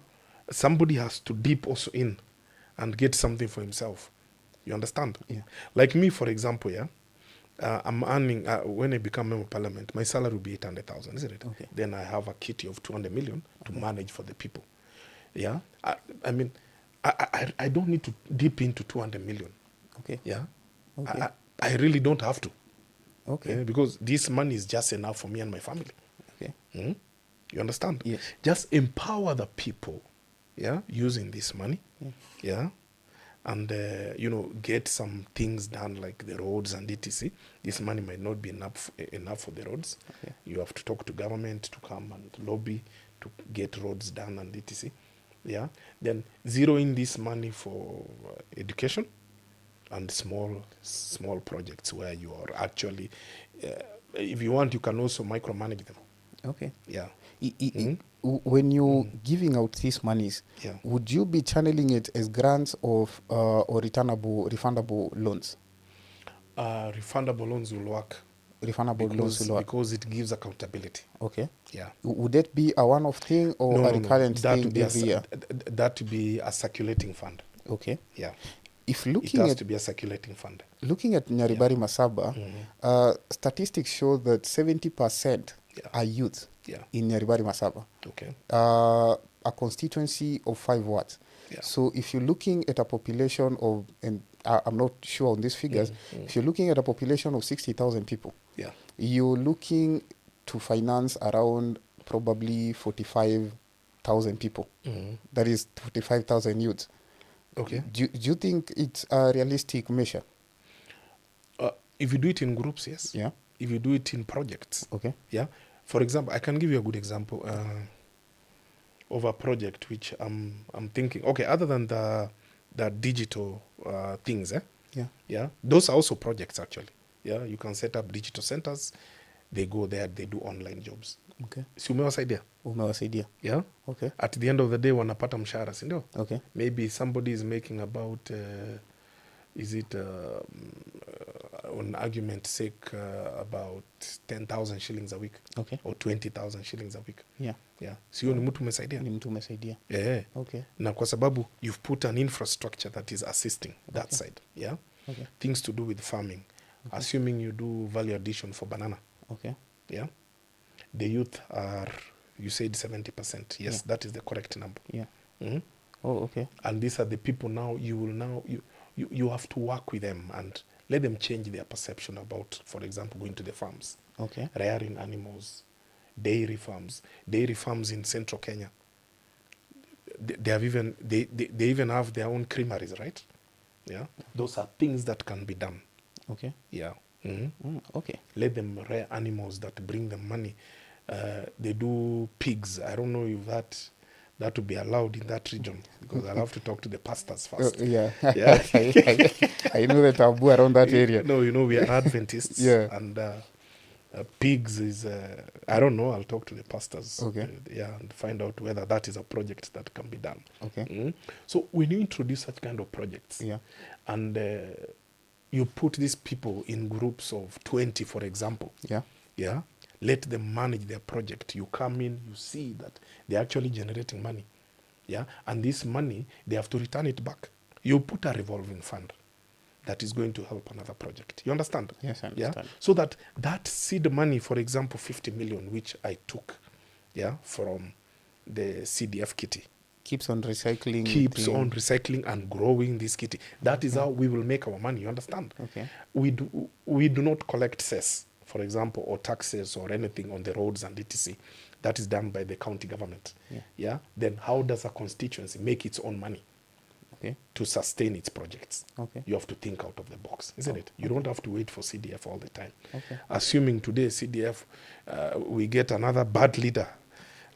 somebody has to dip also in and get something for himself. You understand? Yeah. Like me, for example, I'm earning, when I become member of parliament, my salary will be 800,000, isn't it? Okay. Then I have a kitty of 200 million to manage for the people. Yeah. I mean, I don't need to dip into 200 million. Okay. Yeah. Okay. I really don't have to. Okay. Because this money is just enough for me and my family. Mm? You understand? Yes. Just empower the people, yeah, using this money, Yeah. yeah, and get some things done like the roads and etc. This money might not be enough for the roads. Okay. You have to talk to government to come and lobby to get roads done and etc. Yeah. Then zero in this money for education and small projects where you are actually, if you want, you can also micromanage them. Okay. Yeah. When you're giving out these monies, Yeah. would you be channeling it as grants of or refundable loans? Refundable loans will work Refundable loans will work. because it gives accountability. Okay. Yeah. Would that be a one-off thing or No, a no, no. recurrent That thing would be every year? that would be a circulating fund. Okay. Yeah. If It looking has at to be a circulating fund. Nyaribari Masaba, statistics show that 70% Yeah. are youth Yeah. in Nyaribari Masaba. Okay. A constituency of 5 wards. Yeah. So if you're looking at a population of, and I'm not sure on these figures, if you're looking at a population of 60,000 people, Yeah. you're looking to finance around probably 45,000 people. That is 45,000 youths. Okay. Do you think it's a realistic measure? If you do it in groups, yes. Yeah. If you do it in projects, Okay. yeah. For example, I can give you a good example of a project which I'm thinking. Okay, other than the digital things, Yeah. yeah, those are also projects actually. Yeah, you can set up digital centers. They go there, they do online jobs. Okay. Si umewasaidia? Umewasaidia. Yeah. Okay. At the end of the day, wanapata mshahara, si ndio? Okay. Maybe somebody is making about, is it, on argument's sake, about 10,000 shillings a week. Okay. Or 20,000 shillings a week. Yeah. Yeah. Sio ni mtu umesaidia? Ni mtu umesaidia. Yeah. Okay. Na kwa sababu you've put an infrastructure that is assisting that side. Yeah. Okay. Things to do with farming. Assuming you do value addition for banana. Okay. Yeah. The youth are, you said 70%. Yes, Yeah. that is the correct number. Yeah. Mhm. Oh, okay. And these are the people now you have to work with them and let them change their perception about, for example, going to the farms, Okay. rearing animals, dairy farms in central Kenya. They have even they even have their own creameries, right? Yeah, those are things that can be done. Okay. Yeah. Mhm. Okay. Let them rear animals that bring them money. They do pigs. I don't know if that would be allowed in that region because I'll have to talk to the pastors first. Yeah. Yeah. I know the taboo around that area. No, we are Adventists. Yeah. And pigs is, I don't know, I'll talk to the pastors. Okay. Yeah, and find out whether that is a project that can be done. Okay. So when you introduce such kind of projects, Yeah. and you put these people in groups of 20, for example, Yeah. yeah, let them manage their project. You come in, you see that they're actually generating money, yeah, and this money, they have to return it back. You put a revolving fund that is going to help another project. You understand? Yes, I understand. Yeah? So that seed money, for example, 50 million, which I took, yeah, from the CDF kitty, Keeps on recycling. keeps on recycling and growing this kitty. That is how we will make our money. You understand? Okay. We do not collect cess, for example, or taxes or anything on the roads and etc. That is done by the county government. Yeah. Yeah. Then how does a constituency make its own money Okay. to sustain its projects? Okay. You have to think out of the box, isn't it? You don't have to wait for CDF all the time. Okay. Assuming today CDF, we get another bad leader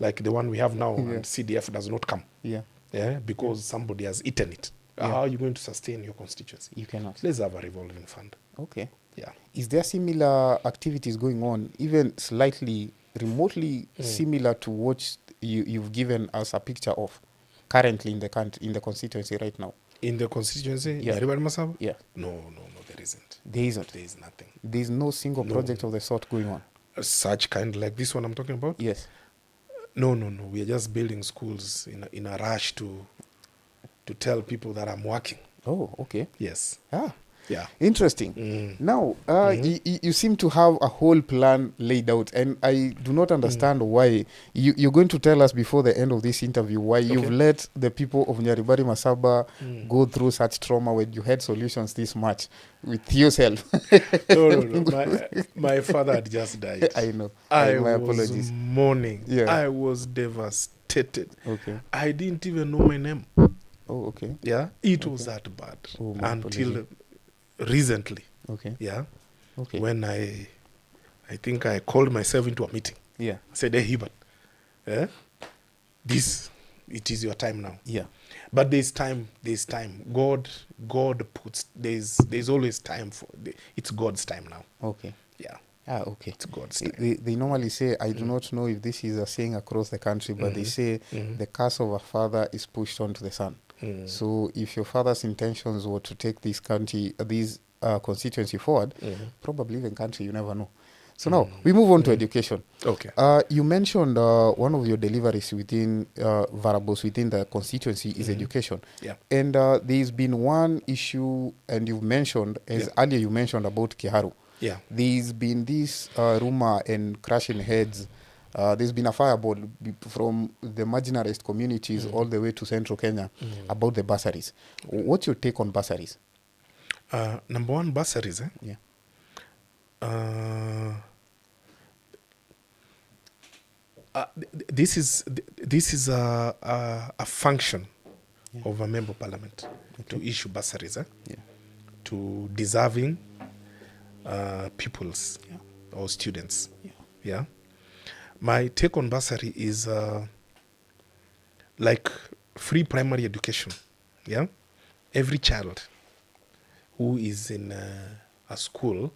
like the one we have now, Yeah. and CDF does not come. Yeah. Yeah, because somebody has eaten it. Yeah. How are you going to sustain your constituency? You cannot. Let's have a revolving fund. Okay. Yeah. Is there similar activities going on, even slightly, remotely similar to what you've given us a picture of currently in the constituency right now? In the constituency, Yeah. Nyaribari Masaba? Yeah. No, there isn't. There isn't. There is nothing. There's no single No. project of the sort going on. Such kind like this one I'm talking about? Yes. No. We are just building schools in a rush to tell people that I'm working. Oh, okay. Yes. Ah. Yeah. Interesting. Now, you seem to have a whole plan laid out, and I do not understand why. You're going to tell us before the end of this interview why you've let the people of Nyaribari Masaba go through such trauma when you had solutions this much with yourself. No. My father had just died. I know. I My was apologies. mourning. Yeah. I was devastated. Okay. I didn't even know my name. Oh, okay. Yeah, it was that bad Oh, my until apology. recently. Okay. Yeah, Okay. when I think I called myself into a meeting. Yeah. I said, "Hey, Hubert, it is your time now." Yeah. But there's time. God puts there's always time it's God's time now. Okay. Yeah, Okay. it's God's time. They normally say, I do not know if this is a saying across the country, but they say the curse of a father is pushed onto the son. So if your father's intentions were to take this constituency forward, probably even country, you never know. So now we move on to education. Okay. You mentioned one of your deliveries within variables within the constituency is education. Yeah. And there's been one issue, and you've mentioned, earlier you mentioned about Kiharu. Yeah. There's been this rumor and crashing heads. There's been a fireball from the marginalized communities all the way to central Kenya about the bursaries. What's your take on bursaries? Number one, bursaries. Yeah. This is a function of a member of parliament to issue bursaries to deserving pupils or students. Yeah. My take on bursary is like free primary education. Yeah. Every child who is in a school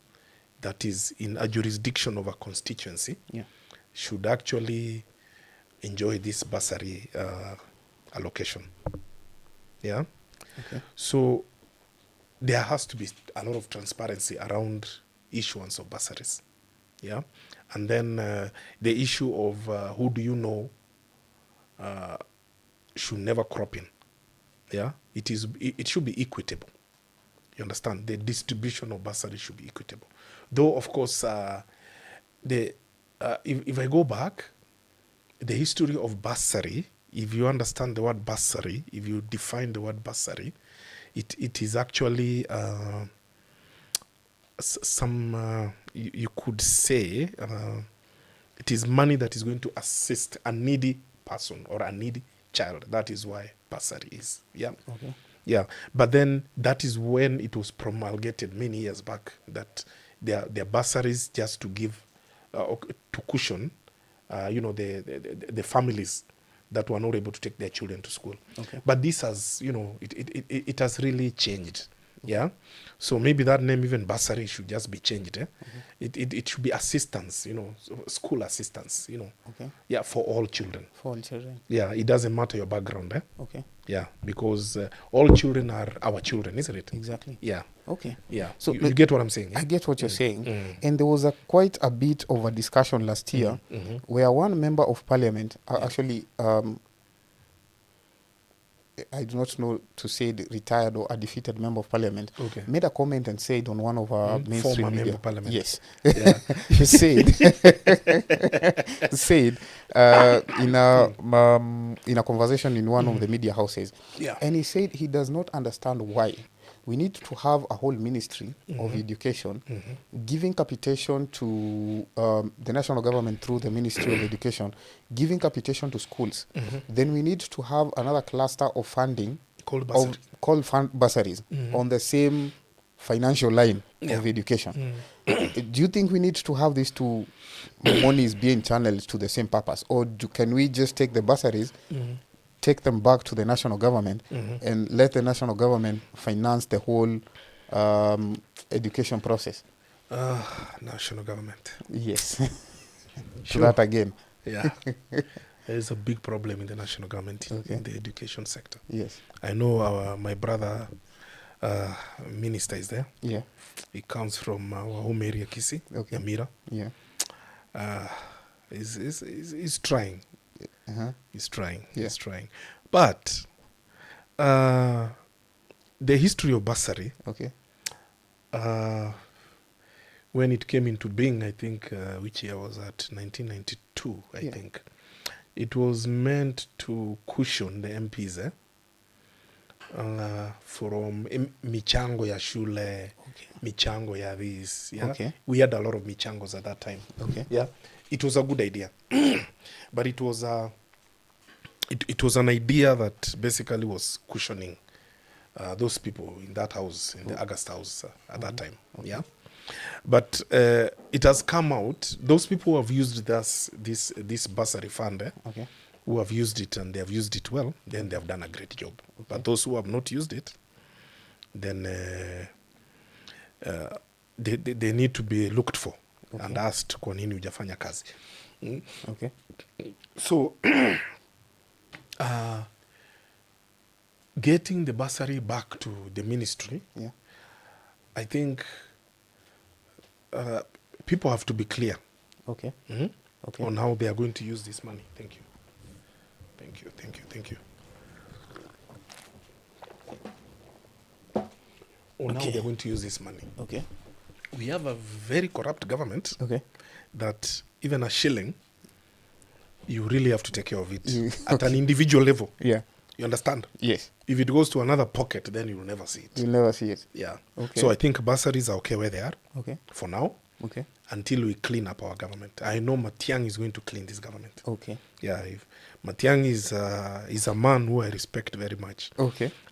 that is in a jurisdiction of a constituency should actually enjoy this bursary allocation. Yeah. Okay. So there has to be a lot of transparency around issuance of bursaries. Yeah. And then the issue of who do you know should never crop in. Yeah. It should be equitable. You understand? The distribution of bursary should be equitable. Though, of course, if I go back, the history of bursary, if you understand the word bursary, if you define the word bursary, it is actually you could say it is money that is going to assist a needy person or a needy child. That is why bursary is. Yeah. Okay. Yeah, but then that is when it was promulgated many years back that there are bursaries just to give, to cushion, the families that were not able to take their children to school. Okay. But this has, it has really changed. Yeah, so maybe that name, even bursary, should just be changed. It should be assistance, school assistance, Okay. Yeah, for all children. For all children. Yeah, it doesn't matter your background. Okay. Yeah, because all children are our children, isn't it? Exactly. Yeah. Okay. Yeah. So you get what I'm saying? I get what you're saying. And there was quite a bit of a discussion last year where one member of parliament, actually, I do not know to say retired or a defeated member of parliament, made a comment and said on one of our mainstream former media. member of parliament. Yes. Yeah. He said in a conversation in one of the media houses. Yeah. And he said he does not understand why we need to have a whole ministry of education giving capitation to the national government through the Ministry of Education, giving capitation to schools. Then we need to have another cluster of funding called bursaries on the same financial line of education. Do you think we need to have these two monies being channeled to the same purpose, or can we just take the bursaries, take them back to the national government and let the national government finance the whole education process? National government. Yes. Sure. To that again. Yeah. There's a big problem in the national government in the education sector. Yes. I know my brother minister is there. Yeah. He comes from our home area, Kisi, Yamira. Yeah. He's trying. He's trying. Yeah. He's trying. But the history of bursary, When it came into being, I think, which year was that? 1992, I think. It was meant to cushion the MPs, from michango ya shule, michango ya this. Yeah? We had a lot of michangos at that time. Yeah, it was a good idea, but it was it was an idea that basically was cushioning those people in that house, in the August house at that time. Yeah, but it has come out. Those people who have used this bursary fund, who have used it and they have used it well, then they have done a great job. But those who have not used it, then they need to be looked for and asked, kwa nini hujafanya kazi? So getting the bursary back to the ministry, I think people have to be clear on how they are going to use this money. Thank you. On how they are going to use this money. We have a very corrupt government that even a shilling, you really have to take care of it at an individual level. You understand? Yes. If it goes to another pocket, then you will never see it. You'll never see it. Yeah. So I think bursaries are okay where they are for now. Until we clean up our government. I know Matiang'i is going to clean this government. Yeah, if Matiang'i is a man who I respect very much.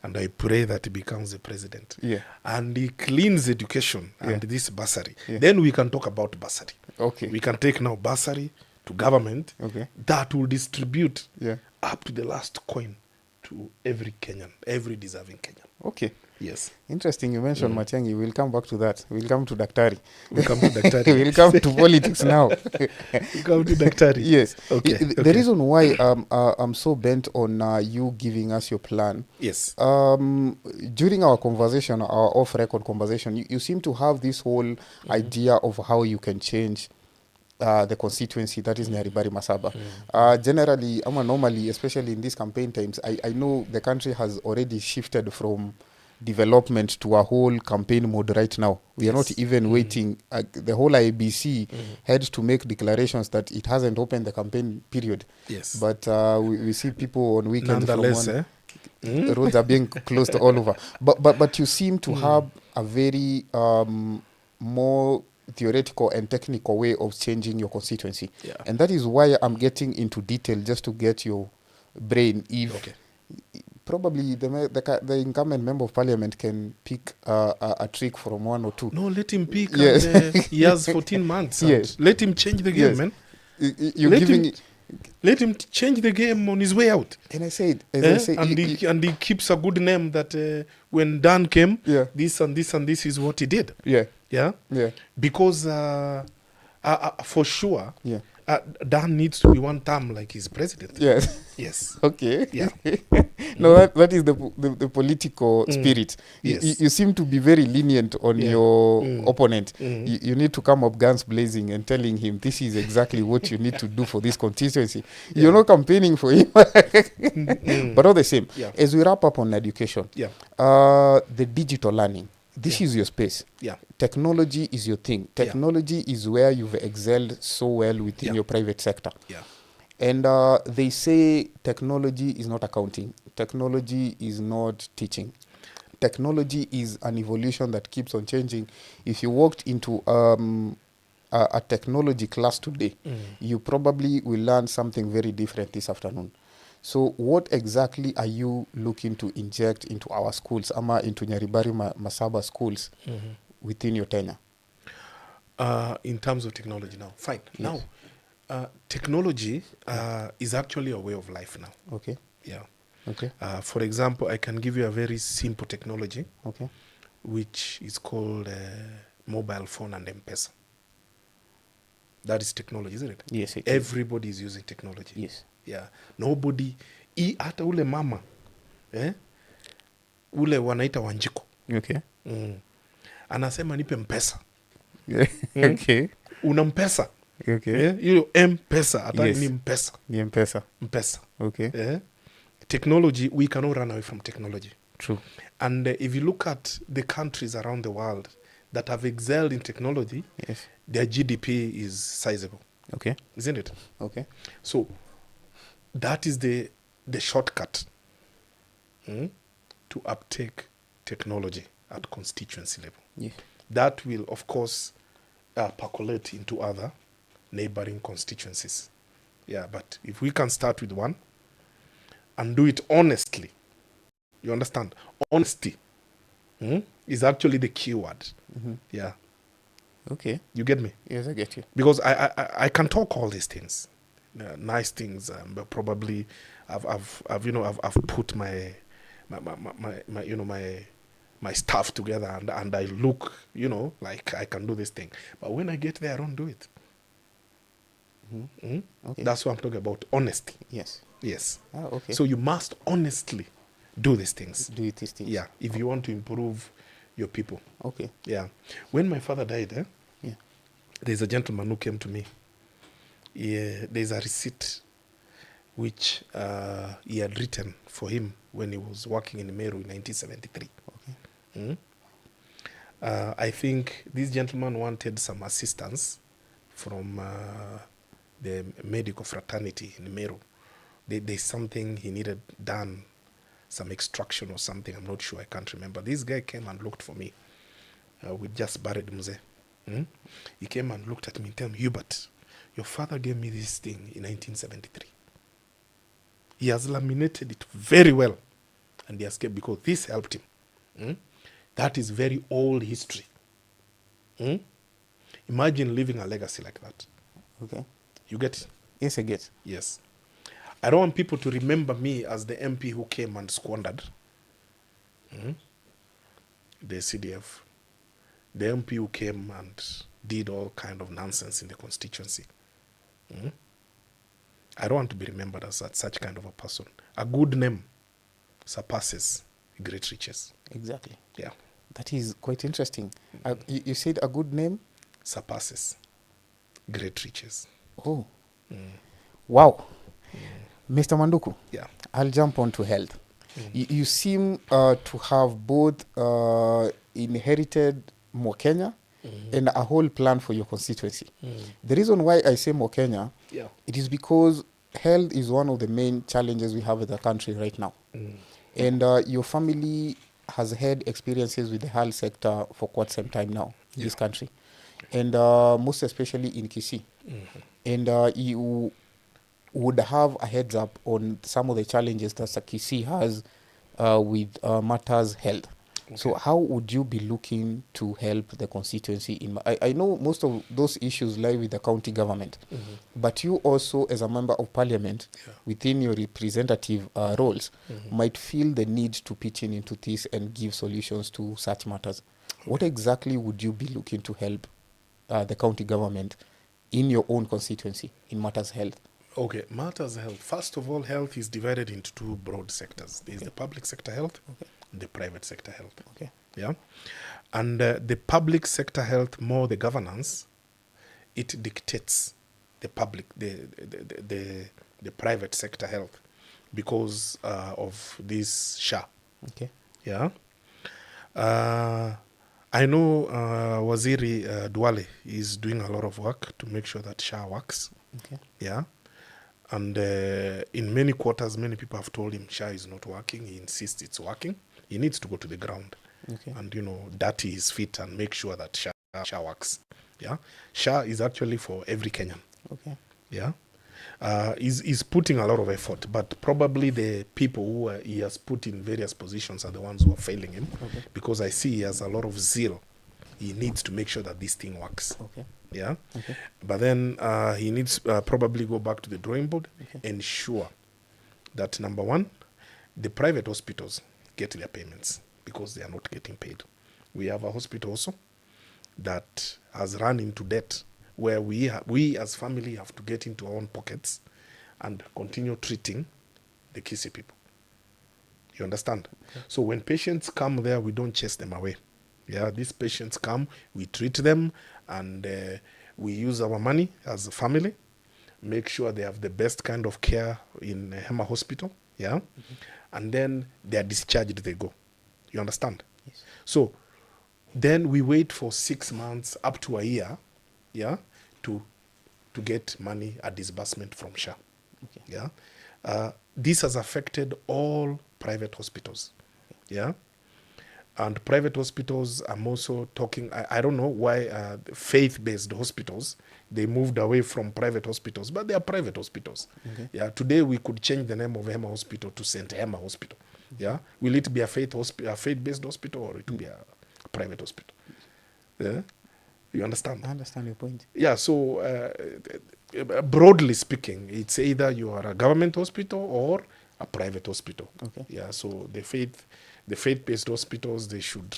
And I pray that he becomes the president. And he cleans education and this bursary. Then we can talk about bursary. We can take now bursary to government that will distribute up to the last coin to every Kenyan, every deserving Kenyan. Yes. Interesting. You mentioned Matiang'i. We'll come back to that. We'll come to Daktari. We'll come to Daktari. We'll come to politics now. We'll come to Daktari. Yes. The reason why I'm so bent on you giving us your plan. Yes. During our conversation, our off-record conversation, you seem to have this whole idea of how you can change the constituency, that is Nyaribari Masaba. Generally, normally, especially in these campaign times, I know the country has already shifted from development to a whole campaign mode right now. We are not even waiting. The whole IBC had to make declarations that it hasn't opened the campaign period. But we see people on weekends nonetheless, roads are being closed all over. But you seem to have a very more theoretical and technical way of changing your constituency. And that is why I'm getting into detail, just to get your brain. If probably the incumbent member of parliament can pick a trick from one or two. No, let him pick. And, he has 14 months. Let him change the game, man. Let him change the game on his way out. And I said, and he keeps a good name that when Dan came, this and this and this is what he did. Because for sure, Dan needs to be one term like his president. Yes. No, that is the political spirit. You seem to be very lenient on your opponent. You need to come up guns blazing and telling him this is exactly what you need to do for this constituency. You're not campaigning for him. But all the same, as we wrap up on education, the digital learning, this is your space. Technology is your thing. Technology is where you've excelled so well within your private sector. And they say technology is not accounting. Technology is not teaching. Technology is an evolution that keeps on changing. If you walked into a technology class today, you probably will learn something very different this afternoon. So what exactly are you looking to inject into our schools, into Nyaribari Masaba schools within your tenure? In terms of technology now. Fine. Now, technology is actually a way of life now. For example, I can give you a very simple technology, which is called mobile phone and M-Pesa. That is technology, isn't it? Yes. Everybody is using technology. Nobody, hata ule mama, ule wanaita Wanjiko. Anasema nipe mpesa. Unampesa. Hiyo M-Pesa, hata ni mpesa. Ni mpesa. Mpesa. Technology, we cannot run away from technology. True. And if you look at the countries around the world, that have excelled in technology, Yes. their GDP is sizable, Okay. isn't it? Okay. So that is the shortcut to uptake technology at constituency level. Yeah. That will, of course, percolate into other neighboring constituencies. Yeah, but if we can start with one and do it honestly, you understand? Honesty is actually the key word. Yeah, Okay. you get me? Yes, I get you. Because I can talk all these things, nice things, but probably I've put my my stuff together and I look like I can do this thing, but when I get there I don't do it. Okay. That's what I'm talking about, honesty. Yes. Yes. Ah, okay. So you must honestly do these things. Do these things. Yeah, if you want to improve your people. Okay. Yeah. When my father died, Yeah. there's a gentleman who came to me. There's a receipt which he had written for him when he was working in Meru in 1973. Okay. I think this gentleman wanted some assistance from the medical fraternity in Meru. There's something he needed done, some extraction or something, I'm not sure, I can't remember. This guy came and looked for me. We just buried Mzee. He came and looked at me and told me, Hubert, your father gave me this thing in 1973. He has laminated it very well. And he has kept, because this helped him. That is very old history. Imagine leaving a legacy like that. Okay. You get it? Yes, I get. Yes. I don't want people to remember me as the MP who came and squandered the CDF. The MP who came and did all kind of nonsense in the constituency. I don't want to be remembered as such kind of a person. A good name surpasses great riches. Exactly. Yeah. That is quite interesting. You said a good name? Surpasses great riches. Oh. Wow. Mr. Manduku, Yeah. I'll jump on to health. You seem to have both inherited more Kenya and a whole plan for your constituency. The reason why I say more Kenya, it is because health is one of the main challenges we have in the country right now. And your family has had experiences with the health sector for quite some time now in this country. And most especially in Kisii. And you would have a heads up on some of the challenges that Kisii has with matters health. Okay. So how would you be looking to help the constituency? I know most of those issues lie with the county government, but you also, as a member of parliament, within your representative roles, might feel the need to pitch in into this and give solutions to such matters. Okay. What exactly would you be looking to help the county government in your own constituency in matters health? Okay, matters health. First of all, health is divided into two broad sectors. There's the public sector health and the private sector health. Okay. Yeah. And the public sector health, more the governance, it dictates the public, the private sector health because of this SHA. Okay. Yeah. I know Waziri Duale is doing a lot of work to make sure that SHA works. Okay. Yeah. And in many quarters, many people have told him SHA is not working. He insists it's working. He needs to go to the ground and, dirty his feet and make sure that SHA works. Yeah. SHA is actually for every Kenyan. Okay. Yeah. He's putting a lot of effort, but probably the people who he has put in various positions are the ones who are failing him because I see he has a lot of zeal. He needs to make sure that this thing works. Okay. Yeah. Okay. But then he needs probably go back to the drawing board, ensure that, number one, the private hospitals get their payments because they are not getting paid. We have a hospital also that has run into debt where we as family have to get into our own pockets and continue treating the Kisii people. You understand? Okay. So when patients come there, we don't chase them away. Yeah, these patients come, we treat them, and we use our money as a family, make sure they have the best kind of care in Hema Hospital, yeah? And then they are discharged, they go. You understand? Yes. So Then we wait for 6 months up to a year, yeah, to get money at disbursement from SHA. Okay. Yeah, this has affected all private hospitals. Yeah, and private hospitals, I'm also talking, I don't know why faith-based hospitals, they moved away from private hospitals, but they are private hospitals. Okay. Yeah, today we could change the name of Hema Hospital to St. Hema Hospital. Yeah, will it be a faith-based hospital, or it will be a private hospital? Yeah, you understand? I understand your point. Yeah, so broadly speaking, it's either you are a government hospital or a private hospital. Okay. Yeah, so the faith-based hospitals, they should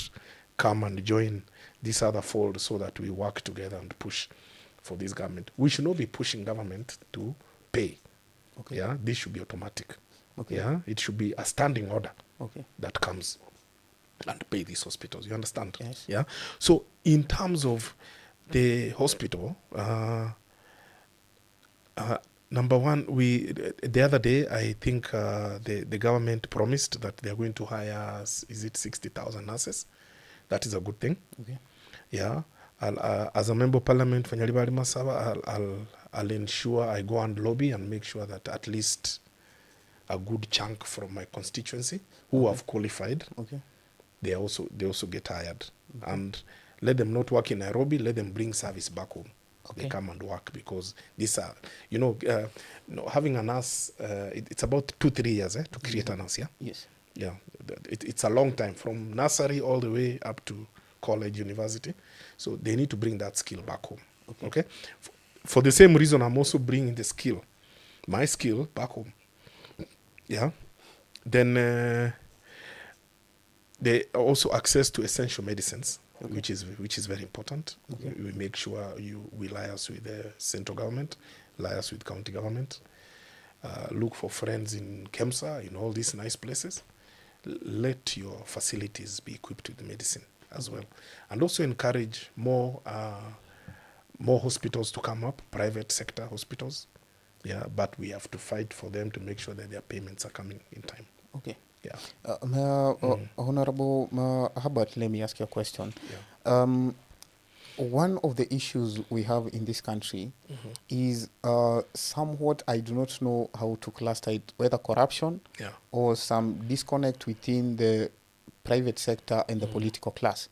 come and join this other fold so that we work together and push for this government. We should not be pushing government to pay. Okay. Yeah, this should be automatic. Okay. Yeah, it should be a standing order Okay. that comes and pay these hospitals. You understand? Yes. Yeah. So in terms of the hospital, number one, the other day, I think the government promised that they are going to hire, is it 60,000 nurses? That is a good thing. Okay. Yeah. As a member of parliament for Nyaribari Masaba, I'll ensure I go and lobby and make sure that at least a good chunk from my constituency who have qualified, Okay. they also get hired. And let them not work in Nairobi, let them bring service back home. Okay. They come and work, because these are, having a nurse, it's about 2-3 years to create a nurse, yeah? Yes. Yeah, it's a long time, from nursery all the way up to college, university. So they need to bring that skill back home, okay? For the same reason, I'm also bringing the skill, my skill, back home, yeah? Then they also access to essential medicines, which is very important. Okay. We make sure we liaise with the central government, liaise with county government, look for friends in KEMSA, in all these nice places. Let your facilities be equipped with medicine as well, and also encourage more hospitals to come up, private sector hospitals. Yeah, but we have to fight for them to make sure that their payments are coming in time. Okay. Yeah. Honorable Hubert, let me ask you a question. Yeah. One of the issues we have in this country is somewhat, I do not know how to cluster it, whether corruption or some disconnect within the private sector and the political class.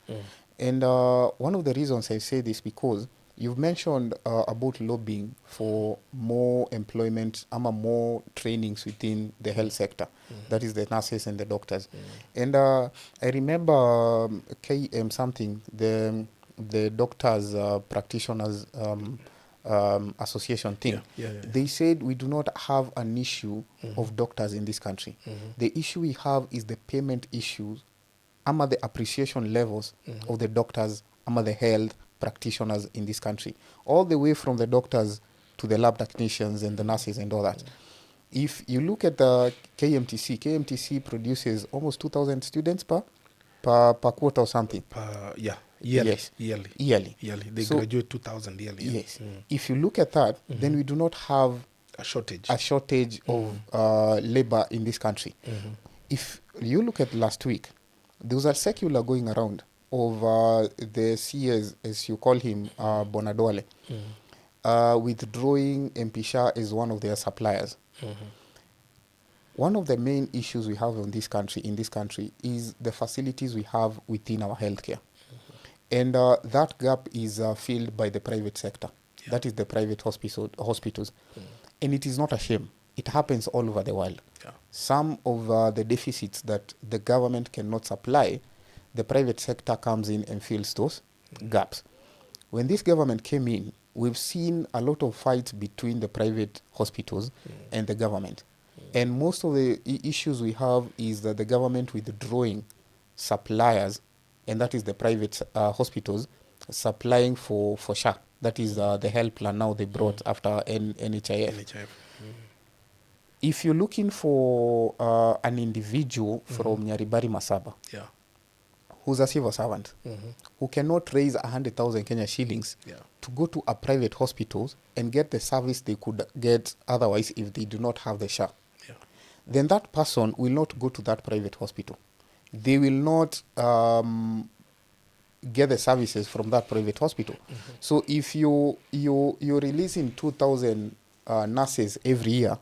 And one of the reasons I say this, because you've mentioned about lobbying for more employment, more trainings within the health sector. That is the nurses and the doctors. And I remember something, the doctors practitioners association thing. They said we do not have an issue of doctors in this country. The issue we have is the payment issues, the appreciation levels of the doctors, the health practitioners in this country, all the way from the doctors to the lab technicians and the nurses and all that. If you look at the KMTC produces almost 2,000 students per quarter or something. Yearly. Yes. Yearly. They graduate 2,000 yearly. Yes. If you look at that, then we do not have a shortage of labor in this country. If you look at last week, there was a circular going around of the CS, as you call him, Bonadole, withdrawing MP Shah as one of their suppliers. One of the main issues we have in this country is the facilities we have within our healthcare. And that gap is filled by the private sector. That is the private hospitals. And it is not a shame. It happens all over the world. Some of the deficits that the government cannot supply, the private sector comes in and fills those gaps. When this government came in, we've seen a lot of fights between the private hospitals and the government. And most of the issues we have is that the government withdrawing suppliers, and that is the private hospitals, supplying for SHA. That is the health plan now they brought after NHIF. If you're looking for an individual from Nyaribari Masaba, who's a civil servant, who cannot raise 100,000 Kenya shillings to go to a private hospital and get the service they could get otherwise if they do not have the SHA, then that person will not go to that private hospital. They will not get the services from that private hospital. So if you're releasing 2,000 nurses every year,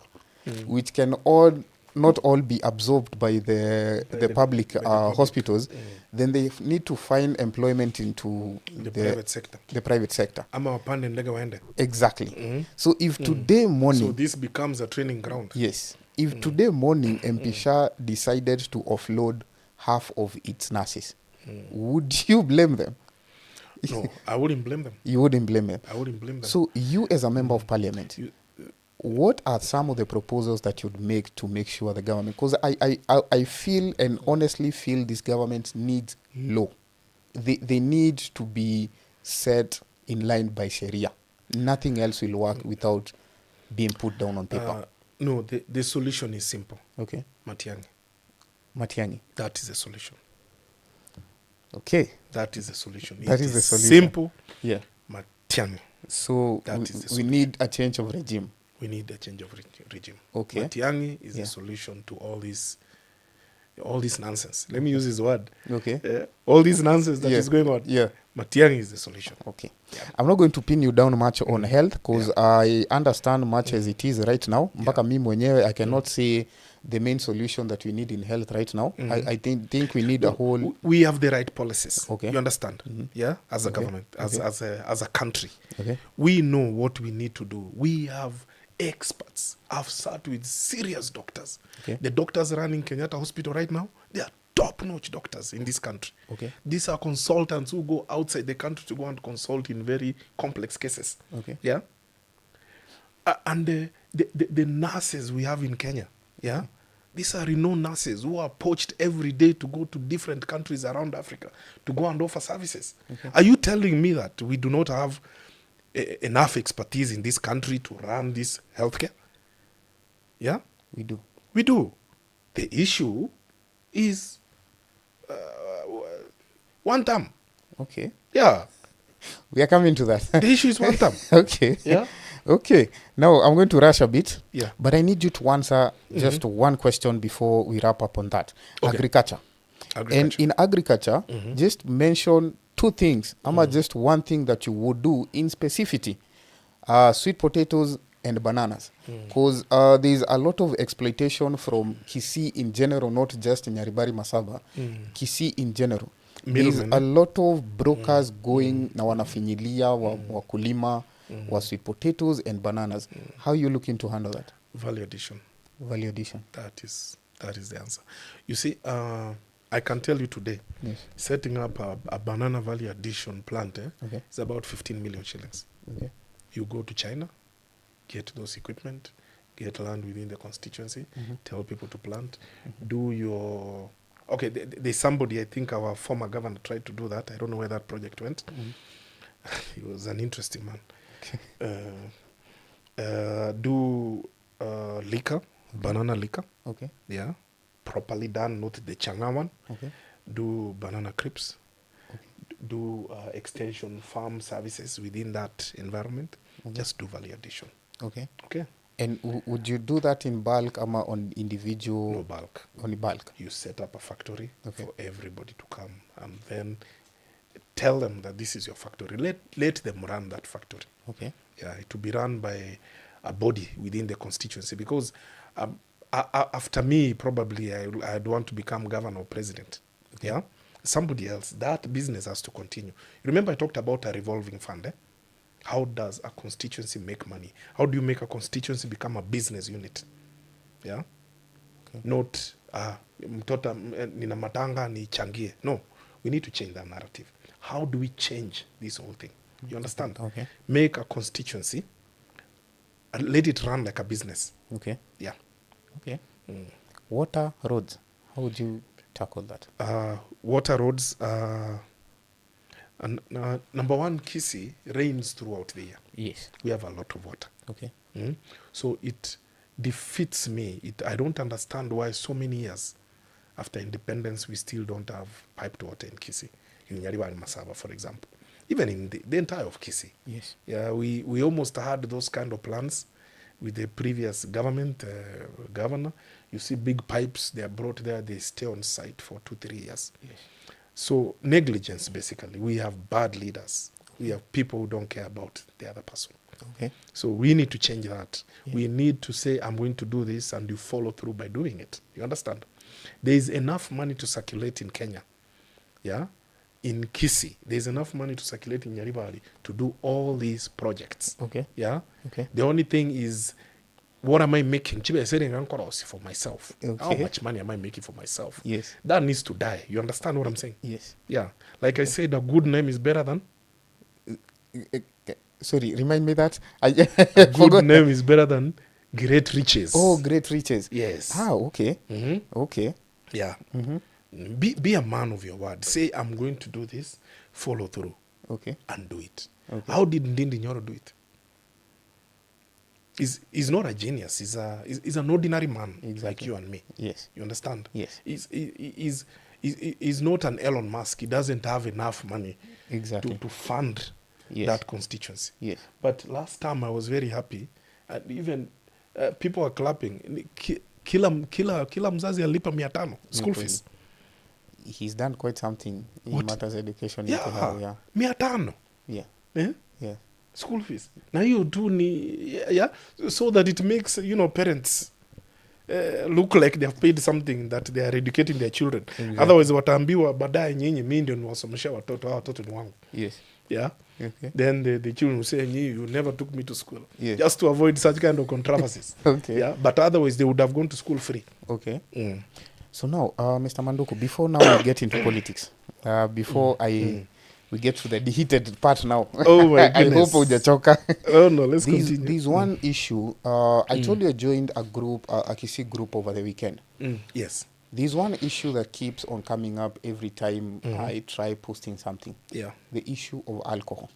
which can all not all be absorbed by the public hospitals, then they need to find employment into the private sector. The private sector. Ama wapande ndege waende. Exactly. So if today morning, so this becomes a training ground. Yes. If today morning MP Shah decided to offload half of its nurses, would you blame them? No, I wouldn't blame them. You wouldn't blame them. I wouldn't blame them. So you as a member of parliament, what are some of the proposals that you'd make to make sure the government, because I feel and honestly feel this government needs law. They need to be set in line by Sharia. Nothing else will work without being put down on paper. No, the solution is simple. Okay. Matiang'i. That is the solution. Okay. That is the solution. That is the solution. Simple. Yeah. Matiang'i. So we need a change of regime. We need a change of regime. Okay. Matiang'i is the solution to all this nonsense. Let me use his word. Okay. All this nonsense that is going on. Yeah. Matiang'i is the solution. Okay. Yeah. I'm not going to pin you down much on health because I understand much as it is right now. Mpaka mi mwenyewe, I cannot say the main solution that we need in health right now. I think we need a whole... We have the right policies. Okay. You understand? Yeah? As a government, as a country. Okay. We know what we need to do. We have experts. I've sat with serious doctors. Okay. The doctors running Kenyatta Hospital right now, they are top-notch doctors in this country. Okay. These are consultants who go outside the country to go and consult in very complex cases. Okay. Yeah? And the nurses we have in Kenya, yeah? These are renowned nurses who are poached every day to go to different countries around Africa to go and offer services. Okay. Are you telling me that we do not have enough expertise in this country to run this healthcare? Yeah? We do. We do. The issue is one term. Okay. Yeah. We are coming to that. The issue is one term. Okay. Yeah. Okay. Now I'm going to rush a bit. Yeah. But I need you to answer just one question before we wrap up on that. Okay. Agriculture. And in agriculture, just mention two things. Just one thing that you would do in specificity. Sweet potatoes and bananas. Because there's a lot of exploitation from Kisii in general, not just in Nyaribari Masaba. Kisii in general. There's a lot of brokers going na wanafinyilia wakulima wa sweet potatoes and bananas. How are you looking to handle that? Value addition. Value addition. That is the answer. You see, I can tell you today, setting up a banana value addition plant is about 15 million shillings. Okay. You go to China, get those equipment, get land within the constituency, tell people to plant, do your... Okay, there's somebody, I think our former governor tried to do that. I don't know where that project went. He was an interesting man. Do liquor, banana liquor. Okay. Yeah. Properly done, not the changa one. Okay. Do banana crips. Okay. Do extension farm services within that environment. Just do value addition. Okay. Okay. And would you do that in bulk or on individual? No bulk. Only bulk. You set up a factory for everybody to come and then tell them that this is your factory. Let them run that factory. Okay. Yeah, it will be run by a body within the constituency because after me, probably I'd want to become governor or president. Okay. Yeah, somebody else. That business has to continue. Remember, I talked about a revolving fund. How does a constituency make money? How do you make a constituency become a business unit? Yeah, okay. Not mtota nina matanga ni changie. No, we need to change that narrative. How do we change this whole thing? You understand? Okay. Make a constituency and let it run like a business. Okay. Yeah. Okay. Water, roads. How would you tackle that? Water, roads. Number one, Kisii rains throughout the year. Yes. We have a lot of water. Okay. So it defeats me. I don't understand why so many years after independence we still don't have piped water in Kisii. In Nyaribari Masaba, for example. Even in the entire of Kisii. Yes. Yeah, we almost had those kind of plans with the previous government, governor. You see big pipes, they are brought there, they stay on site for 2-3 years. Yes. So negligence, basically. We have bad leaders. We have people who don't care about the other person. Okay. So we need to change that. Yeah. We need to say, I'm going to do this, and you follow through by doing it. You understand? There is enough money to circulate in Kenya. Yeah? In Kisii, there's enough money to circulate in Nyaribari to do all these projects. Okay. Yeah? Okay. The only thing is, what am I making? For myself. Okay. How much money am I making for myself? Yes. That needs to die. You understand what I'm saying? Yes. Yeah. Like I said, a good name is better than Sorry, remind me that. a good name is better than great riches. Oh, great riches. Yes. Ah, okay. Okay. Yeah. Be a man of your word. Say, I'm going to do this. Follow through. Okay. And do it. Okay. How did Ndindi Nyoro do it? He's not a genius. He's an ordinary man, Exactly. like you and me. Yes. You understand? Yes. He's not an Elon Musk. He doesn't have enough money Exactly. to fund Yes. that constituency. Yes. But last time I was very happy, and even people are clapping. Kila mzazi alipa 500 school fees. He's done quite something in What? matters education. Yeah, Yeah. 500. Yeah. Eh? Yeah. School fees. Now you do so that it makes parents look like they have paid something, that they are educating their children. Exactly. Otherwise wataambiwa baadaye nyinyi mimi ndio niwasomesha watoto ni wangu. Yes. Yeah. Okay. Then the children will say, you never took me to school. Yes. Just to avoid such kind of controversies. Okay. Yeah. But otherwise they would have gone to school free. Okay. Mm. So now, Mr. Manduku, before now we get into politics, before we get to the heated part now. Oh my I goodness. hope hujachoka. Oh no, let's continue. There's one issue. I told you I joined a group, a Kisii group over the weekend. Yes. There's one issue that keeps on coming up every time I try posting something. Yeah. The issue of alcohol.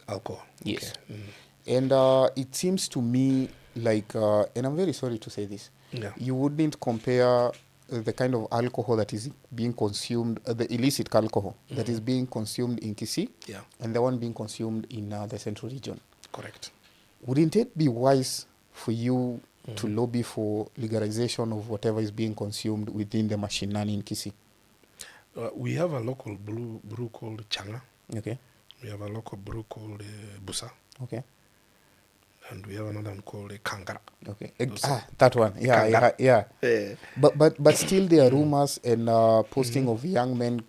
Alcohol. Yes. Okay. And it seems to me like, and I'm very sorry to say this, Yeah. you wouldn't compare the kind of alcohol that is being consumed, the illicit alcohol that is being consumed in Kisii, Yeah. and the one being consumed in the central region. Correct. Wouldn't it be wise for you to lobby for legalization of whatever is being consumed within the mashinani in Kisii? We have a local brew called Changa. Okay. We have a local brew called Busa. Okay. And we have another one called Kangara. Okay. That one. Yeah. But still there are rumors and posting of young men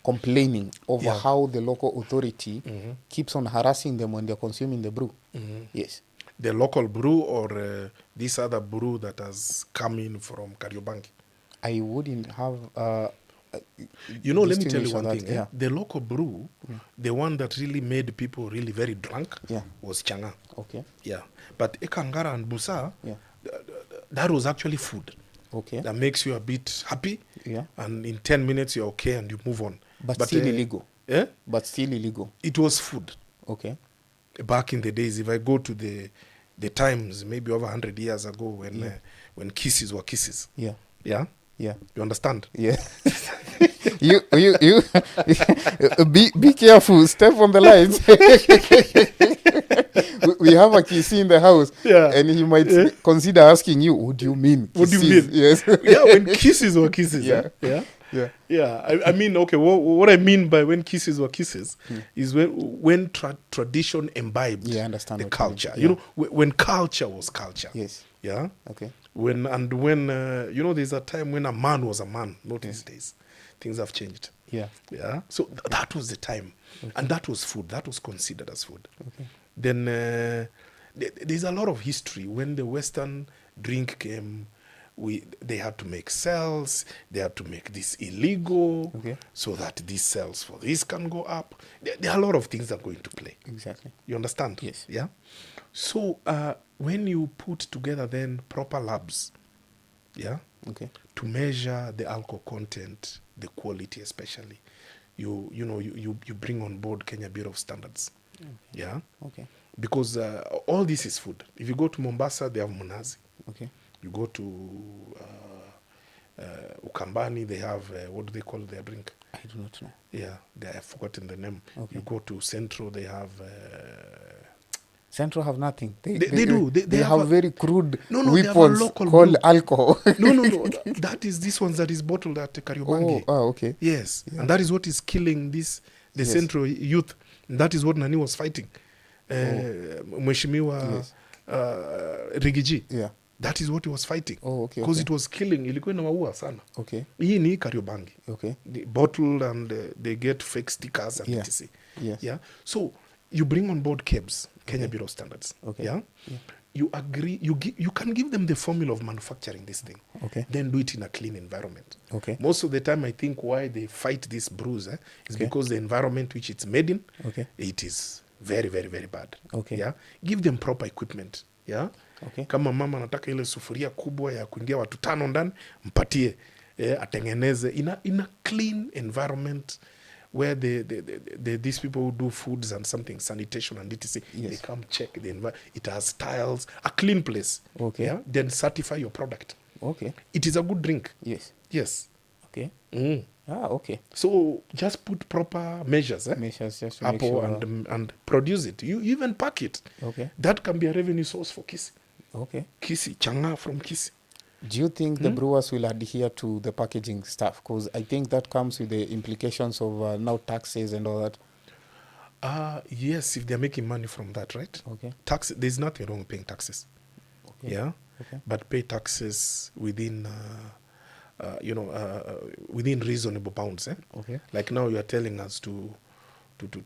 complaining over how the local authority keeps on harassing them when they're consuming the brew. Yes. The local brew or this other brew that has come in from Kariobangi? I wouldn't have... let me tell you one thing. Yeah. The local brew, the one that really made people really very drunk, was Changa. Okay. Yeah. But Ekangara and Busa, Yeah. that was actually food. Okay. That makes you a bit happy. Yeah. And in 10 minutes you're okay and you move on. But still illegal. Eh? But still illegal. It was food. Okay. Back in the days, if I go to the times, maybe over 100 years ago, when kisses were kisses. Yeah. Yeah? Yeah. You understand? Yeah. you be careful. Step on the lines. We have a Kisii in the house, and he might consider asking you, "What do you mean? What do you mean?" Yes. Yeah, when kisses were kisses. Yeah. Yeah. I mean, okay. What I mean by when kisses were kisses is when tradition imbibed understand the what culture. you mean. When culture was culture. Yes. Yeah. Okay. When there's a time when a man was a man. Not these days. Things have changed. Yeah. Yeah. So that was the time, and that was food. That was considered as food. Okay. Then there's a lot of history. When the Western drink came, they had to make cells. They had to make this illegal, so that these cells for this can go up. There are a lot of things that go into play. Exactly. You understand? Yes. Yeah. So when you put together then proper labs, to measure the alcohol content, the quality especially, you bring on board Kenya Bureau of Standards. Okay. Yeah. Okay. Because all this is food. If you go to Mombasa, they have Munazi. Okay. You go to Ukambani, they have, what do they call their drink? I do not know. Yeah, I have forgotten the name. Okay. You go to Central, they have Central have nothing. They do. They have a, very crude they have a weapons local called brew. alcohol. No. That is this one that is bottled at Kariobangi. Okay. Yes. Yeah. And that is what is killing the Yes. Central youth. And that is what Nani was fighting. Mheshimiwa Yes. Rigiji. Yeah. That is what he was fighting. Okay. Because it was killing. Ilikuwa inawaua sana. Okay. Hii ni Kariobangi. Okay. They bottled and they get fake stickers and etc. Yes. Yeah. So you bring on board KEBS, Kenya Bureau of Standards. Okay. Yeah. You agree. You can give them the formula of manufacturing this thing. Okay. Then do it in a clean environment. Okay. Most of the time, I think why they fight this bruise is because the environment which it's made in, it is very, very, very bad. Okay. Yeah. Give them proper equipment. Yeah. Okay. Kama mama anataka ile sufuria kubwa ya kuingia watu 5 ndani, mpatie atengeneze in a clean environment where these people who do foods and something sanitation and etc. They come check the environment. It has tiles, a clean place. Okay. Yeah. Then certify your product. Okay. It is a good drink. Yes. Okay. Okay. So just put proper measures. Measures just to make sure. and produce it. You even pack it. Okay. That can be a revenue source for Kisii. Okay. Kisii, Chang'aa from Kisii. Do you think the brewers will adhere to the packaging stuff? Because I think that comes with the implications of now taxes and all that. Yes, if they're making money from that, right? Okay. Tax. There's nothing wrong with paying taxes. Okay. Yeah. Okay. But pay taxes within, within reasonable bounds. Okay. Like now you are telling us to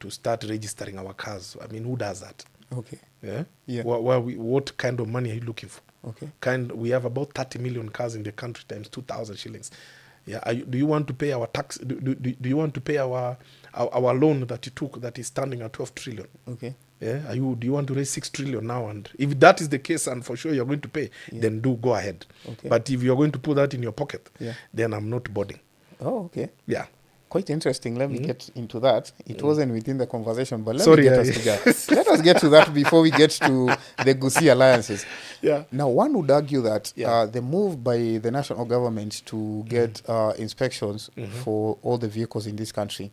start registering our cars. I mean, who does that? Okay. Yeah. Yeah. What kind of money are you looking for? Okay. We have about 30 million cars in the country times 2,000 shillings. Yeah. Do you want to pay our tax? Do you want to pay our loan that you took that is standing at 12 trillion? Okay. Yeah. Do you want to raise 6 trillion now? And if that is the case, and for sure you're going to pay, then go ahead. Okay. But if you're going to put that in your pocket, Yeah. then I'm not boarding. Oh, okay. Yeah. Quite interesting. Let me get into that. It wasn't within the conversation, but let us get to that before we get to the Gusii alliances. Yeah. Now, one would argue that the move by the national government to get inspections for all the vehicles in this country,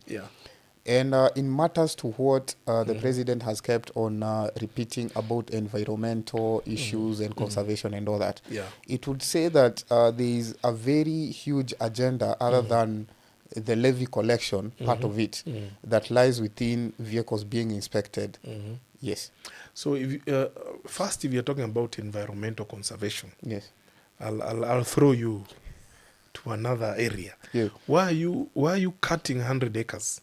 and in matters to what the president has kept on repeating about environmental issues and conservation and all that, it would say that there is a very huge agenda other than the levy collection part of it that lies within vehicles being inspected. Yes. So if first, if you're talking about environmental conservation, I'll throw you to another area. Why are you cutting 100 acres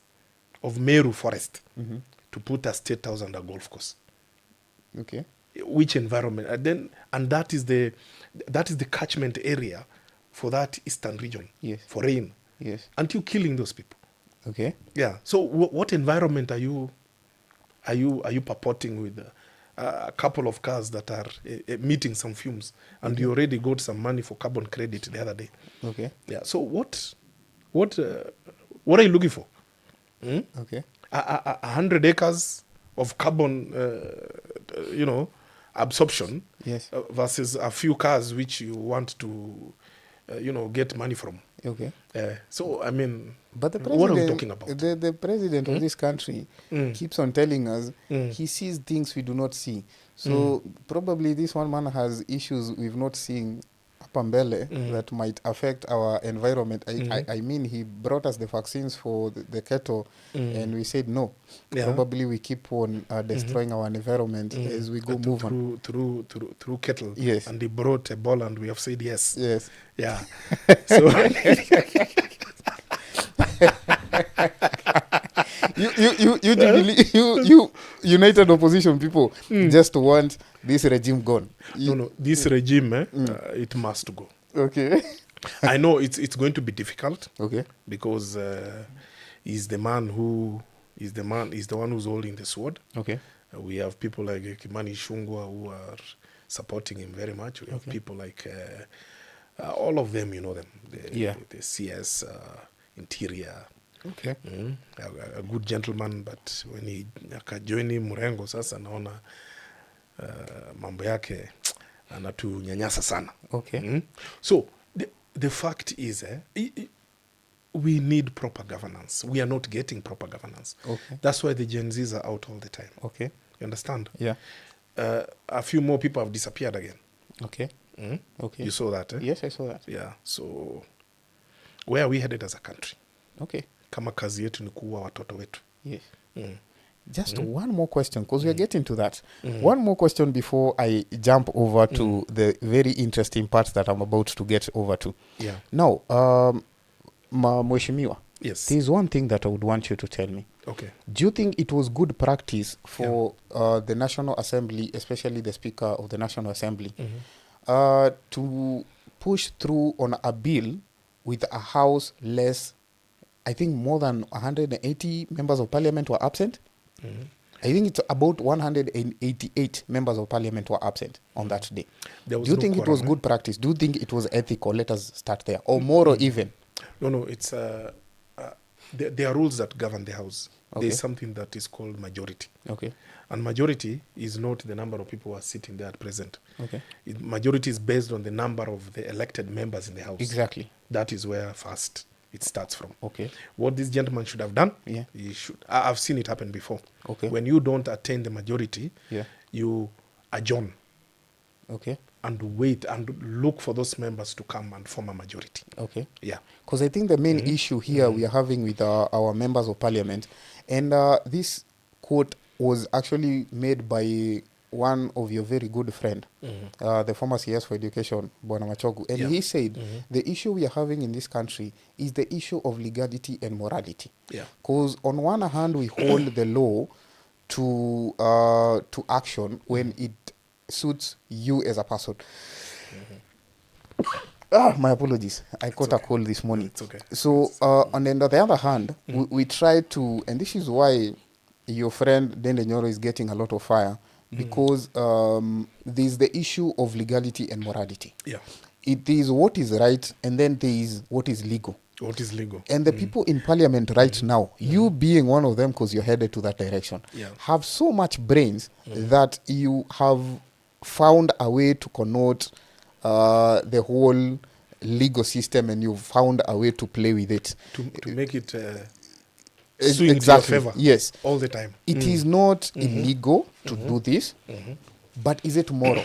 of Meru forest to put a state house and a golf course? Okay. Which environment? And that is the catchment area for that eastern region. For rain. Yes. Aren't you killing those people? Okay. Yeah. So what environment are you purporting with a couple of cars that are emitting some fumes, and you already got some money for carbon credit the other day? Okay. Yeah. So what are you looking for? Okay. 100 acres of carbon, absorption. Yes. Versus a few cars which you want to, get money from. Okay. So, I mean, but the what are we talking about? The president of this country keeps on telling us he sees things we do not see. So probably this one man has issues we've not seen hapa mbele that might affect our environment. I mean, he brought us the vaccines for the cattle and we said no. Probably we keep on destroying our environment as we go move on. Through cattle. Yes. And they brought Ebola and we have said yes. Yes. Yeah. So you United Opposition people just want this regime gone. No, this regime, it must go. Okay. I know it's going to be difficult. Okay. Because he's the one who's holding the sword. Okay. We have people like Kimani Ichung'wah who are supporting him very much. We have people like all of them, you know them. The CS Interior. Okay. A good gentleman, but when he akajoini Mrengo sasa naona mambo yake anatunyanyasa sana. Okay. So the fact is we need proper governance. We are not getting proper governance. Okay. That's why the Gen Zs are out all the time. Okay. You understand? Yeah. a few more people have disappeared again. Okay. Mm? Okay. You saw that, eh? Yes, I saw that. Yeah. So where are we headed as a country? Okay. Kama kazi yetu ni kuua watoto wetu. Yes. Mm. Just one more question, because we are getting to that. One more question before I jump over to the very interesting part that I'm about to get over to. Yeah. Now, Mheshimiwa, Yes. there's one thing that I would want you to tell me. Okay. Do you think it was good practice for the National Assembly, especially the Speaker of the National Assembly, to push through on a bill with a House less, I think more than 180 members of Parliament were absent? I think it's about 188 members of Parliament were absent on that day. Do you think it was good practice? Do you think it was ethical? Let us start there. Or moral even? No, it's... there are rules that govern the House. Okay. There's something that is called majority. Okay. And majority is not the number of people who are sitting there at present. Okay. Majority is based on the number of the elected members in the House. Exactly. That is where first it starts from. Okay. What this gentleman should have done, Yeah. he should. I've seen it happen before. Okay. When you don't attain the majority, Yeah. you adjourn Okay. and wait and look for those members to come and form a majority. Okay. Yeah. Because I think the main issue here we are having with our members of Parliament, and this quote was actually made by one of your very good friend, the former CS for Education, Bwana Machogu, and he said the issue we are having in this country is the issue of legality and morality. Yeah. Because on one hand we hold the law to action when it suits you as a person. My apologies. I caught a cold this morning. It's okay. So, on the other hand, we try to, and this is why your friend Dende Nyoro is getting a lot of fire, because there's the issue of legality and morality. Yeah. It is what is right, and then there is what is legal. What is legal? And the people in Parliament right now, you being one of them because you're headed to that direction, have so much brains that you have found a way to connote the whole legal system, and you've found a way to play with it. To make it swing exactly. in your favor. Yes. All the time. It is not illegal to do this, but is it moral?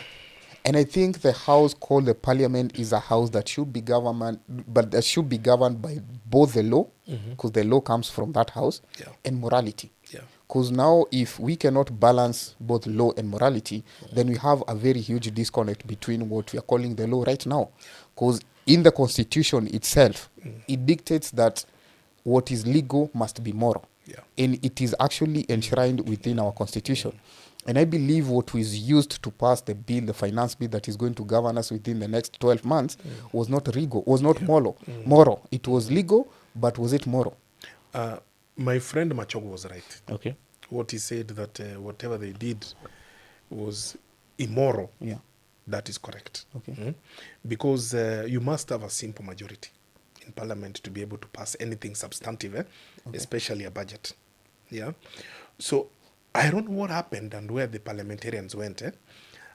And I think the house called the Parliament is a house that should be governed, but that should be governed by both the law, because the law comes from that house, and morality. Yeah. Because now if we cannot balance both law and morality, then we have a very huge disconnect between what we are calling the law right now. Because in the Constitution itself, it dictates that what is legal must be moral. Yeah. And it is actually enshrined within our Constitution. And I believe what was used to pass the bill, the finance bill that is going to govern us within the next 12 months, was not legal, was not moral. It was legal, but was it moral? My friend Machogo was right. Okay. What he said that whatever they did was immoral. Yeah. That is correct. Okay. Because you must have a simple majority in Parliament to be able to pass anything substantive, especially a budget. Yeah. So I don't know what happened and where the parliamentarians went.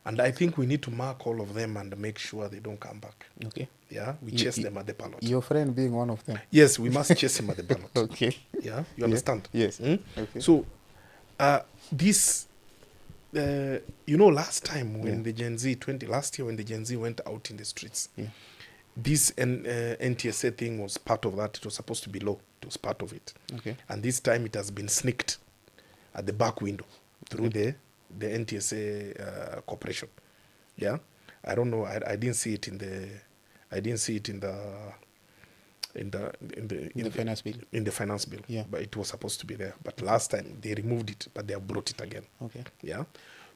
And I think we need to mark all of them and make sure they don't come back. Okay. Yeah, we chase them at the ballot. Your friend being one of them. Yes, we must chase him at the ballot. Okay. Yeah, you understand? Yes. Okay. So, this, last time when the Gen Z, last year when the Gen Z went out in the streets, this NTSA thing was part of that. It was supposed to be law. It was part of it. Okay. And this time it has been sneaked at the back window through the NTSA corporation. Yeah, I don't know. I didn't see it in the. I didn't see it in the finance bill. In the finance bill. Yeah. But it was supposed to be there. But last time they removed it, but they have brought it again. Okay. Yeah.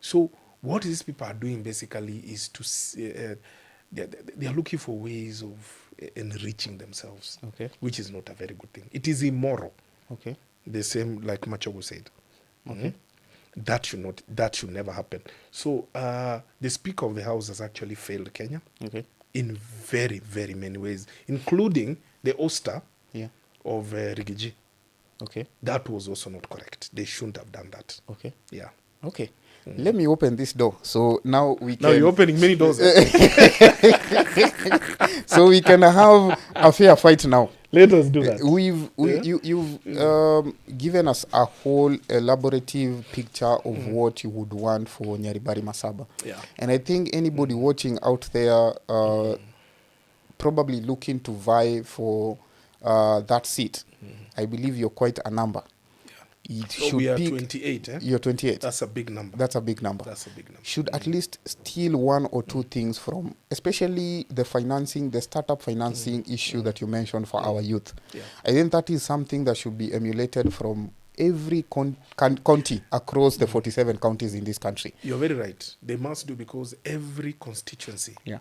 So what these people are doing basically is to they are looking for ways of enriching themselves. Okay. Which is not a very good thing. It is immoral. Okay. The same like Machogo said. Okay. That should never happen. So the Speaker of the House has actually failed Kenya. Okay. In very, very many ways, including the ouster of Rigiji. Okay. That was also not correct. They shouldn't have done that. Okay. Yeah. Okay. Let me open this door. So now we can... Now you're opening many doors. So we can have a fair fight now. Let us do that. You've given us a whole elaborative picture of what you would want for Nyaribari Masaba. Yeah. And I think anybody watching out there probably looking to vie for that seat, I believe you're quite a number. It So we are 28, eh? You're 28. That's a big number. That's a big number. That's a big number. Should at least steal one or two things from, especially the financing, the startup financing issue that you mentioned for our youth. Yeah. I think that is something that should be emulated from every county across the 47 counties in this country. You're very right. They must do, because every constituency Yeah,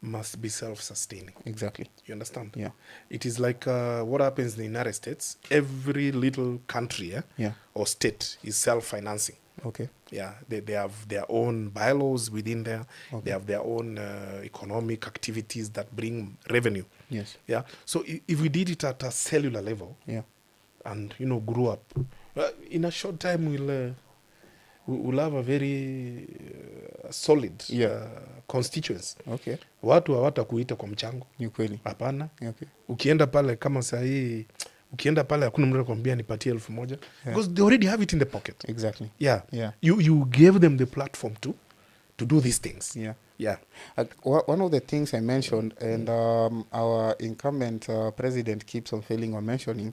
must be self-sustaining. exactly. You understand? Yeah. It is like what happens in the United States. Every little country Yeah. or state is self-financing. Okay. Yeah, they have their own bylaws within there. Okay. They have their own economic activities that bring revenue. Yes. Yeah. So if we did it at a cellular level, Yeah. and grew up, in a short time we'll have a very solid constituency. Okay. Watu hawatakuita kwa mchango. Ni kweli. Hapana. Okay. Ukienda pale kama saa hii, ukienda pale hakuna mtu anakuambia nipatie 1,000, because they already have it in the pocket. Exactly. Yeah. Yeah. You gave them the platform to do these things. Yeah. Yeah. One of the things I mentioned, and our incumbent president keeps on failing on mentioning,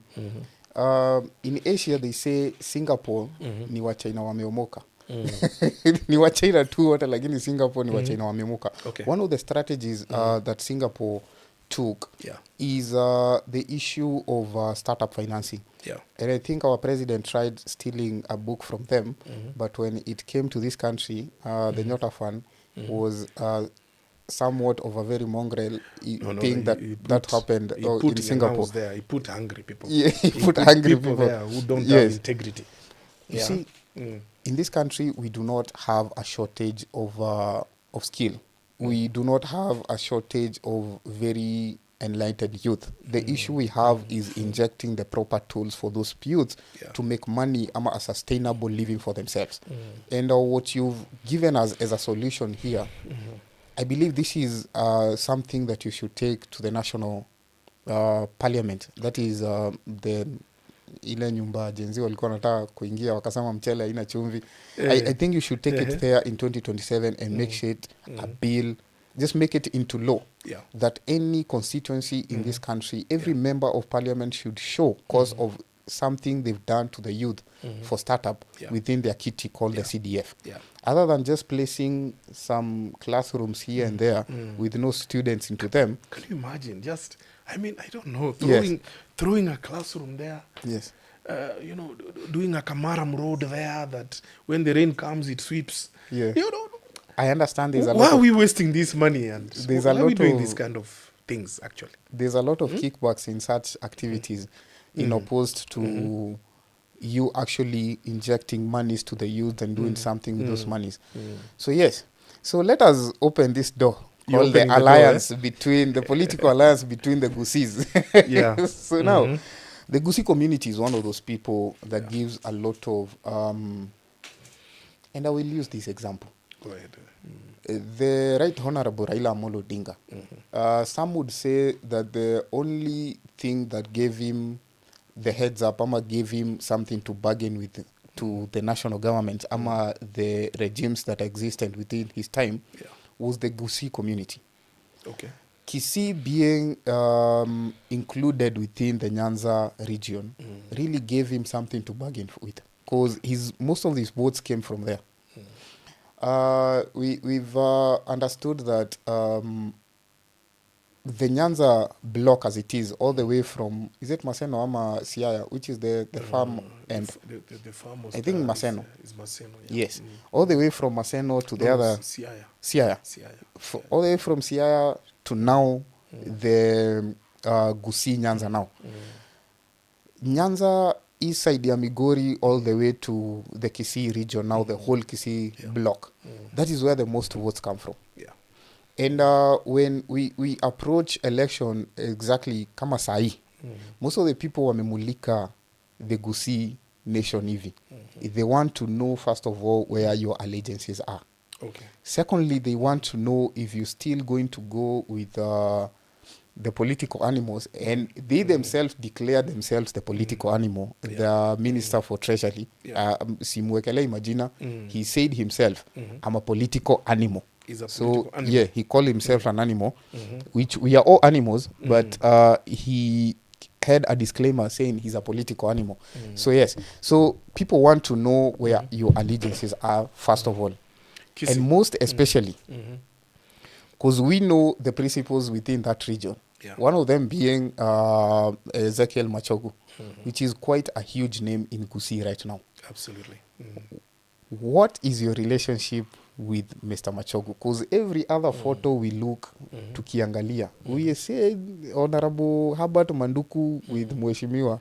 in Asia they say Singapore ni wa China wameomoka. Ni wa China tu wote, lakini Singapore ni wa China wameomoka. Okay. One of the strategies that Singapore took is the issue of startup financing. Yeah. And I think our president tried stealing a book from them, but when it came to this country, the Nyota Fund was somewhat of a very mongrel thing that happened in Singapore. There. He put hungry people. Yeah, he put hungry people there who don't have integrity. You see, in this country, we do not have a shortage of skill. We do not have a shortage of very enlightened youth. The issue we have is injecting the proper tools for those youth to make money and a sustainable living for themselves. And what you've given us as a solution here, I believe this is something that you should take to the national parliament. That is ile nyumba jenzi walikuwa wanataka kuingia wakasema mchele haina chumvi. I think you should take it there in 2027 and make it a bill. Just make it into law that any constituency in this country, every member of parliament should show cause of something they've done to the youth for startup within their kitty called the CDF. Other than just placing some classrooms here and there with no students into them. Can you imagine? I don't know, throwing a classroom there. Yes. Doing a Kamaram road there that when the rain comes, it sweeps. Yeah. I understand there's a lot. Why are we wasting this money? And there's why a lot are we doing of these kind of things, actually? There's a lot of kickbacks in such activities in opposed to you actually injecting monies to the youth and doing something with those monies. So yes. So let us open this door. Called the alliance between the political alliance between the Gusis. So now the Gusi community is one of those people that gives a lot of and I will use this example. Go ahead. The Right Honorable Raila Amolo Odinga. Some would say that the only thing that gave him the heads up, gave him something to bargain with to the national government, the regimes that existed within his time, was the Gusi community. Okay. Kisii being included within the Nyanza region really gave him something to bargain with, because most of his votes came from there. We've understood that the Nyanza block as it is, all the way from, is it Maseno ama Siaya, which is the farm end? The farm was, I think Maseno. Is Maseno, Yes. All the way from Maseno to the other. Siaya. All the way from Siaya to now, the Gusi Nyanza now. Nyanza east side ya Migori all the way to the Kisii region, now the whole Kisii block. That is where the most votes come from. And when we approach election exactly kama sahi, most of the people wamemulika the Gusi nation hivi. They want to know, first of all, where your allegiances are. Secondly, they want to know if you're still going to go with the political animals, and they themselves declare themselves the political animal. The Minister for Treasury, Simwekele Imagina, he said himself, I'm a political animal. He's a So, political animal. yeah, he called himself an animal, which we are all animals, but he had a disclaimer saying he's a political animal. So, yes. So, people want to know where your allegiances are, first of all. And most especially, because we know the principles within that region. Yeah. One of them being Ezekiel Machogu, which is quite a huge name in Gusii right now. Absolutely. What is your relationship with Mr. Machogu? Because every other photo we look to Kiangalia, we say Honorable Hubert Manduku with Mheshimiwa.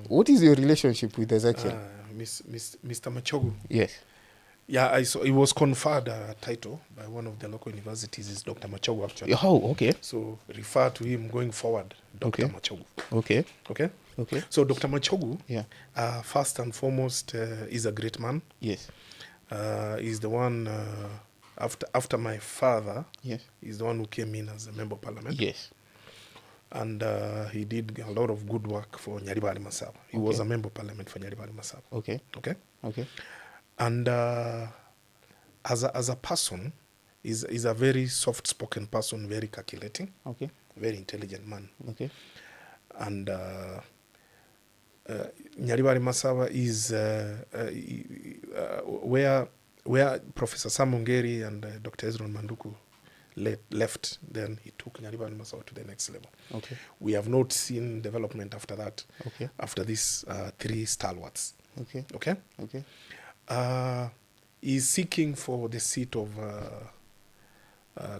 What is your relationship with Ezekiel? Mr. Machogu. Yes. Yeah, I saw it was conferred a title by one of the local universities. Is Dr. Machogu actually? Oh, okay. So refer to him going forward, Dr. Machogu. Okay. Okay. Okay. So Dr. Machogu, Yeah. First and foremost, is a great man. Yes. He's the one after my father. Yes. He's the one who came in as a member of parliament. Yes. And he did a lot of good work for Nyaribari Masaba. He was a member of parliament for Nyaribari Masaba. Okay. Okay. Okay. And as a person, is a very soft-spoken person, very calculating, Okay. very intelligent man. Okay. And Nyaribari Masaba is where Professor Sam Ongeri and Dr. Hubert Manduku left, then he took Nyaribari Masaba to the next level. Okay. We have not seen development after that. Okay. After these three stalwarts. Okay. Okay. Okay. He's seeking for the seat of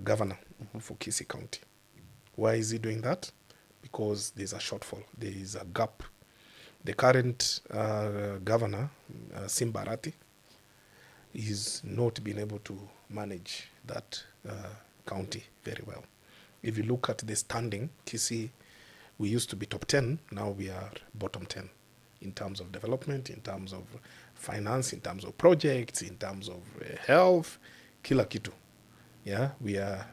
governor for Kisii County. Why is he doing that? Because there's a shortfall. There is a gap. The current governor, Simbarati, is not being able to manage that county very well. If you look at the standing, Kisii, we used to be top 10. Now we are bottom 10 in terms of development, in terms of finance, in terms of projects, in terms of health, kila kitu. Yeah, we are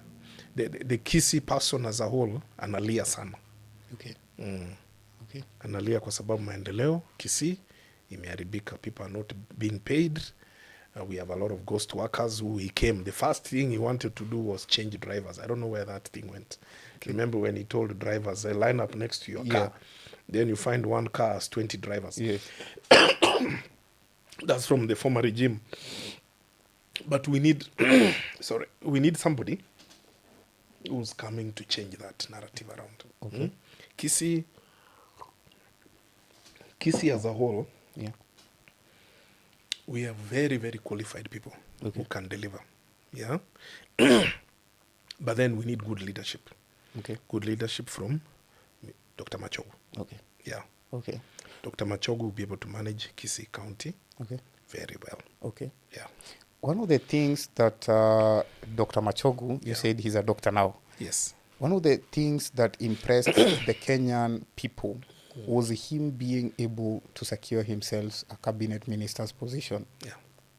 the Kisii person as a whole analia sana. Okay. Okay. Analia kwa sababu maendeleo Kisii imeharibika. People are not being paid. We have a lot of ghost workers who he came. The first thing he wanted to do was change drivers. I don't know where that thing went. Okay. Remember when he told drivers, line up next to your car. Then you find one car has 20 drivers. Yes. That's from the former regime. But we need, we need somebody who's coming to change that narrative around. Okay. Kisii as a whole, we have very, very qualified people who can deliver. Yeah. But then we need good leadership. Okay. Good leadership from Dr. Machogu. Okay. Yeah. Okay. Dr. Machogu will be able to manage Kisii County very well. Okay. Yeah. One of the things that Dr. Machogu, you said he's a doctor now. Yes. One of the things that impressed the Kenyan people was him being able to secure himself a cabinet minister's position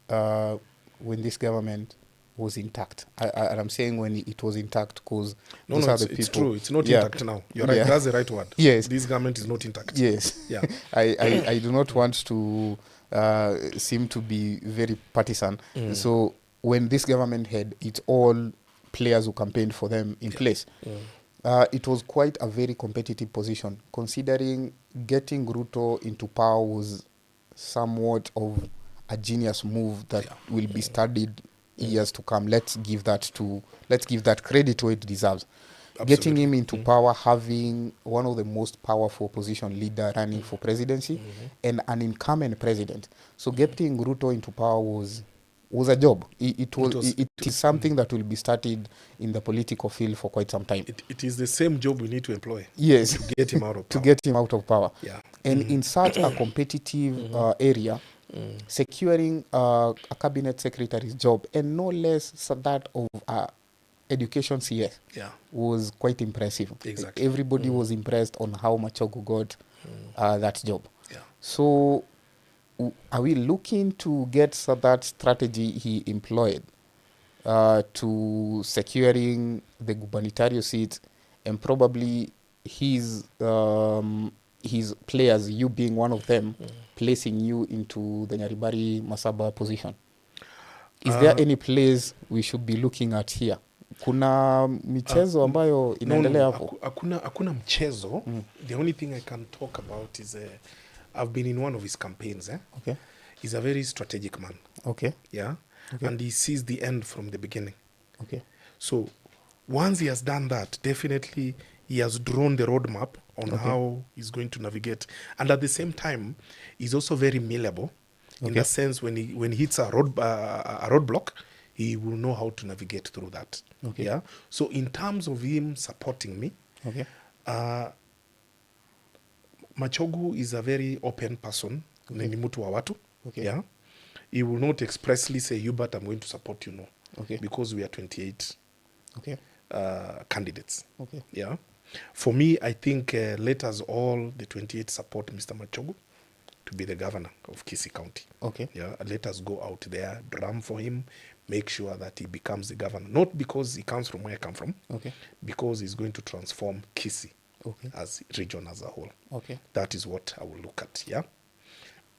when this government was intact. And I'm saying when it was intact because it's true. It's not intact now. You're right. That's the right word. Yes. This government is not intact. Yes. Yeah. I do not want to seem to be very partisan. So when this government had its all players who campaigned for them in place, it was quite a very competitive position, considering getting Ruto into power was somewhat of a genius move that will be studied years to come. Let's give that credit where it deserves. Absolutely. Getting him into power, having one of the most powerful opposition leader running for presidency, and an incumbent president. So getting Ruto into power was a job. It is something that will be started in the political field for quite some time. It is the same job we need to employ. Yes. To get him out of power. To get him out of power. Yeah. And in such a competitive area, securing a cabinet secretary's job, and no less that of education CS, was quite impressive. Exactly. Everybody was impressed on how Machogu got that job. Yeah. So are we looking to get that strategy he employed to securing the gubernatorial seat and probably his players, you being one of them, placing you into the Nyaribari Masaba position. Is there any plays we should be looking at here? Kuna michezo ambayo inaendelea hapo? Hakuna mchezo. The only thing I can talk about is I've been in one of his campaigns. Okay. He's a very strategic man. Okay. Yeah. Okay. And he sees the end from the beginning. Okay. So once he has done that, definitely he has drawn the roadmap on how he's going to navigate. And at the same time, he's also very malleable in the sense when he hits a roadblock, he will know how to navigate through that. Okay. Yeah. So in terms of him supporting me, Machogu is a very open person. Ni mtu wa watu. Okay. Yeah. He will not expressly say, Hubert, I'm going to support you, no. Okay. Because we are 28 candidates. Okay. Yeah. For me, I think let us all, the 28, support Mr. Machogu to be the governor of Kisii County. Okay. Yeah. Let us go out there, drum for him, make sure that he becomes the governor. Not because he comes from where I come from. Okay. Because he's going to transform Kisii as region as a whole. Okay. That is what I will look at. Yeah.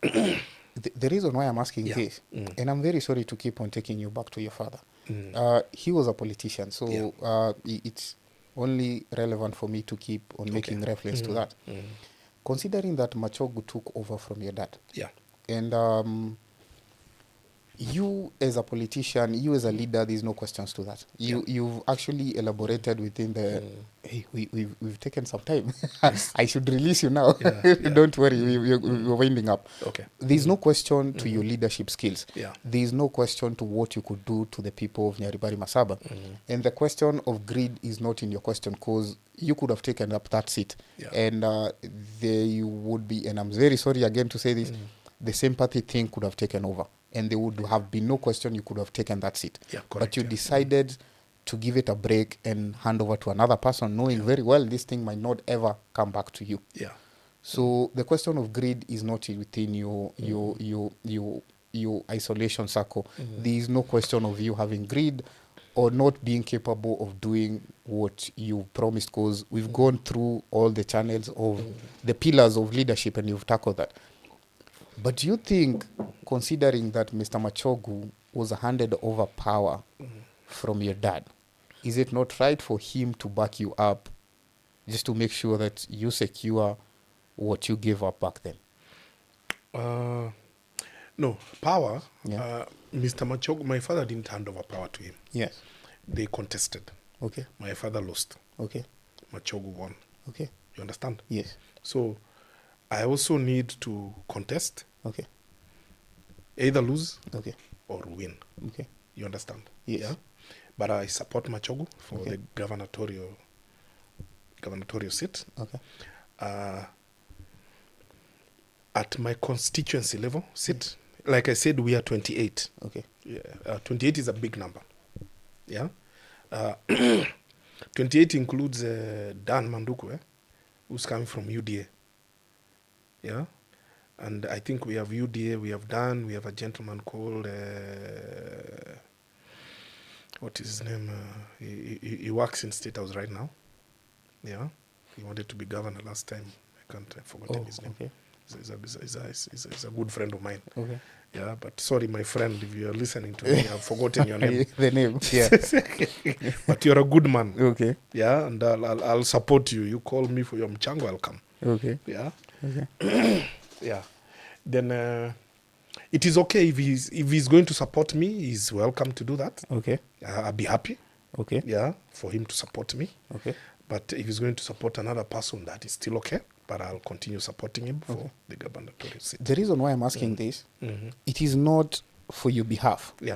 The reason why I'm asking this, and I'm very sorry to keep on taking you back to your father. He was a politician, so it's only relevant for me to keep on making reference to that. Considering that Machogu took over from your dad, and you as a politician, you as a leader, there's no questions to that. You've actually elaborated within the. Hey, we've taken some time. I should release you now. Don't worry, we're winding up. Okay. There's no question to your leadership skills. Yeah. There's no question to what you could do to the people of Nyaribari Masaba. And the question of greed is not in your question, because you could have taken up that seat. And there would be, and I'm very sorry again to say this, the sympathy thing could have taken over. And there would have been no question you could have taken that seat. But you decided to give it a break and hand over to another person, knowing very well this thing might not ever come back to you. So the question of greed is not within your isolation circle. There is no question of you having greed or not being capable of doing what you promised, because we've gone through all the channels of the pillars of leadership and you've tackled that. But do you think, considering that Mr. Machogu was handed over power from your dad, is it not right for him to back you up just to make sure that you secure what you gave up back then? No, power. Mr. Machogu, my father didn't hand over power to him. Yes. They contested. Okay. My father lost. Okay. Machogu won. Okay. You understand? Yes. So I also need to contest. Okay. Either lose or win. Okay. You understand? Yes. Yeah. But I support Machogu for the gubernatorial seat. Okay. At my constituency level seat, like I said, we are 28. Okay. 28 is a big number. Yeah. 28 includes Dan Manduku, who's coming from UDA. Yeah. And I think we have UDA, we have Dan, we have a gentleman called, what is his name? He works in State House right now. Yeah. He wanted to be governor last time. I've forgotten his name. Okay. He's a good friend of mine. Okay. Yeah, but sorry, my friend, if you are listening to me, I've forgotten your name. The name, yeah. But you're a good man. Okay. Yeah, and I'll support you. You call me for your mchango, I'll come. Okay. Yeah. Okay. Yeah. Then it is okay if he's going to support me. He's welcome to do that. Okay. I'll be happy. Okay. Yeah, for him to support me. Okay. But if he's going to support another person, that is still okay. But I'll continue supporting him for the gubernatorial seat. The reason why I'm asking this, it is not for your behalf. Yeah.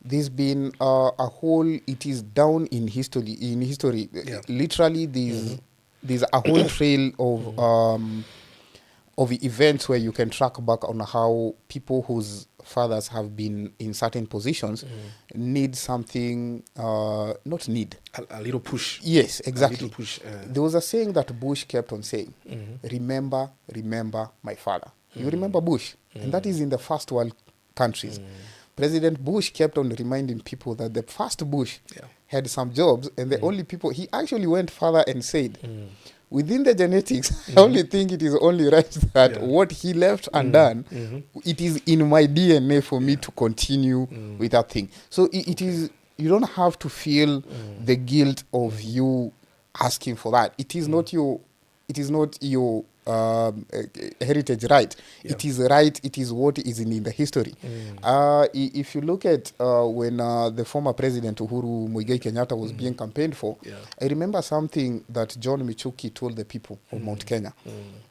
There's been a whole, it is down in history. Literally, there's a whole trail of events where you can track back on how people whose fathers have been in certain positions need something, not need. A little push. Yes, exactly. A little push. There was a saying that Bush kept on saying, remember my father. You remember Bush? And that is in the first world countries. President Bush kept on reminding people that the first Bush had some jobs, and the only people, he actually went further and said, within the genetics, I only think it is only right that what he left undone, it is in my DNA for me to continue with that thing. So it is, you don't have to feel the guilt of you asking for that. It is not your, it is not your heritage right. It is right. It is what is in the history. If you look at when the former president Uhuru Muigai Kenyatta was being campaigned for, I remember something that John Michuki told the people of Mount Kenya.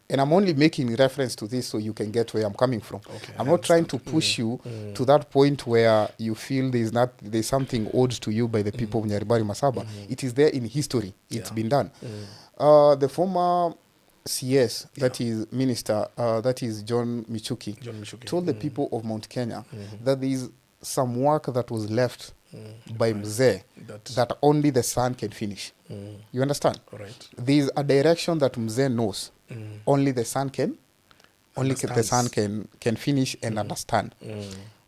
And I'm only making reference to this so you can get where I'm coming from. Okay, I'm not trying to push you to that point where you feel there's something owed to you by the people of Nyaribari Masaba. It is there in history. It's been done. The former CS, that is minister, that is John Michuki, told the people of Mount Kenya that there is some work that was left by Mzee that only the son can finish. You understand? Right. There is a direction that Mzee knows. Only the son can, only the son can finish and understand.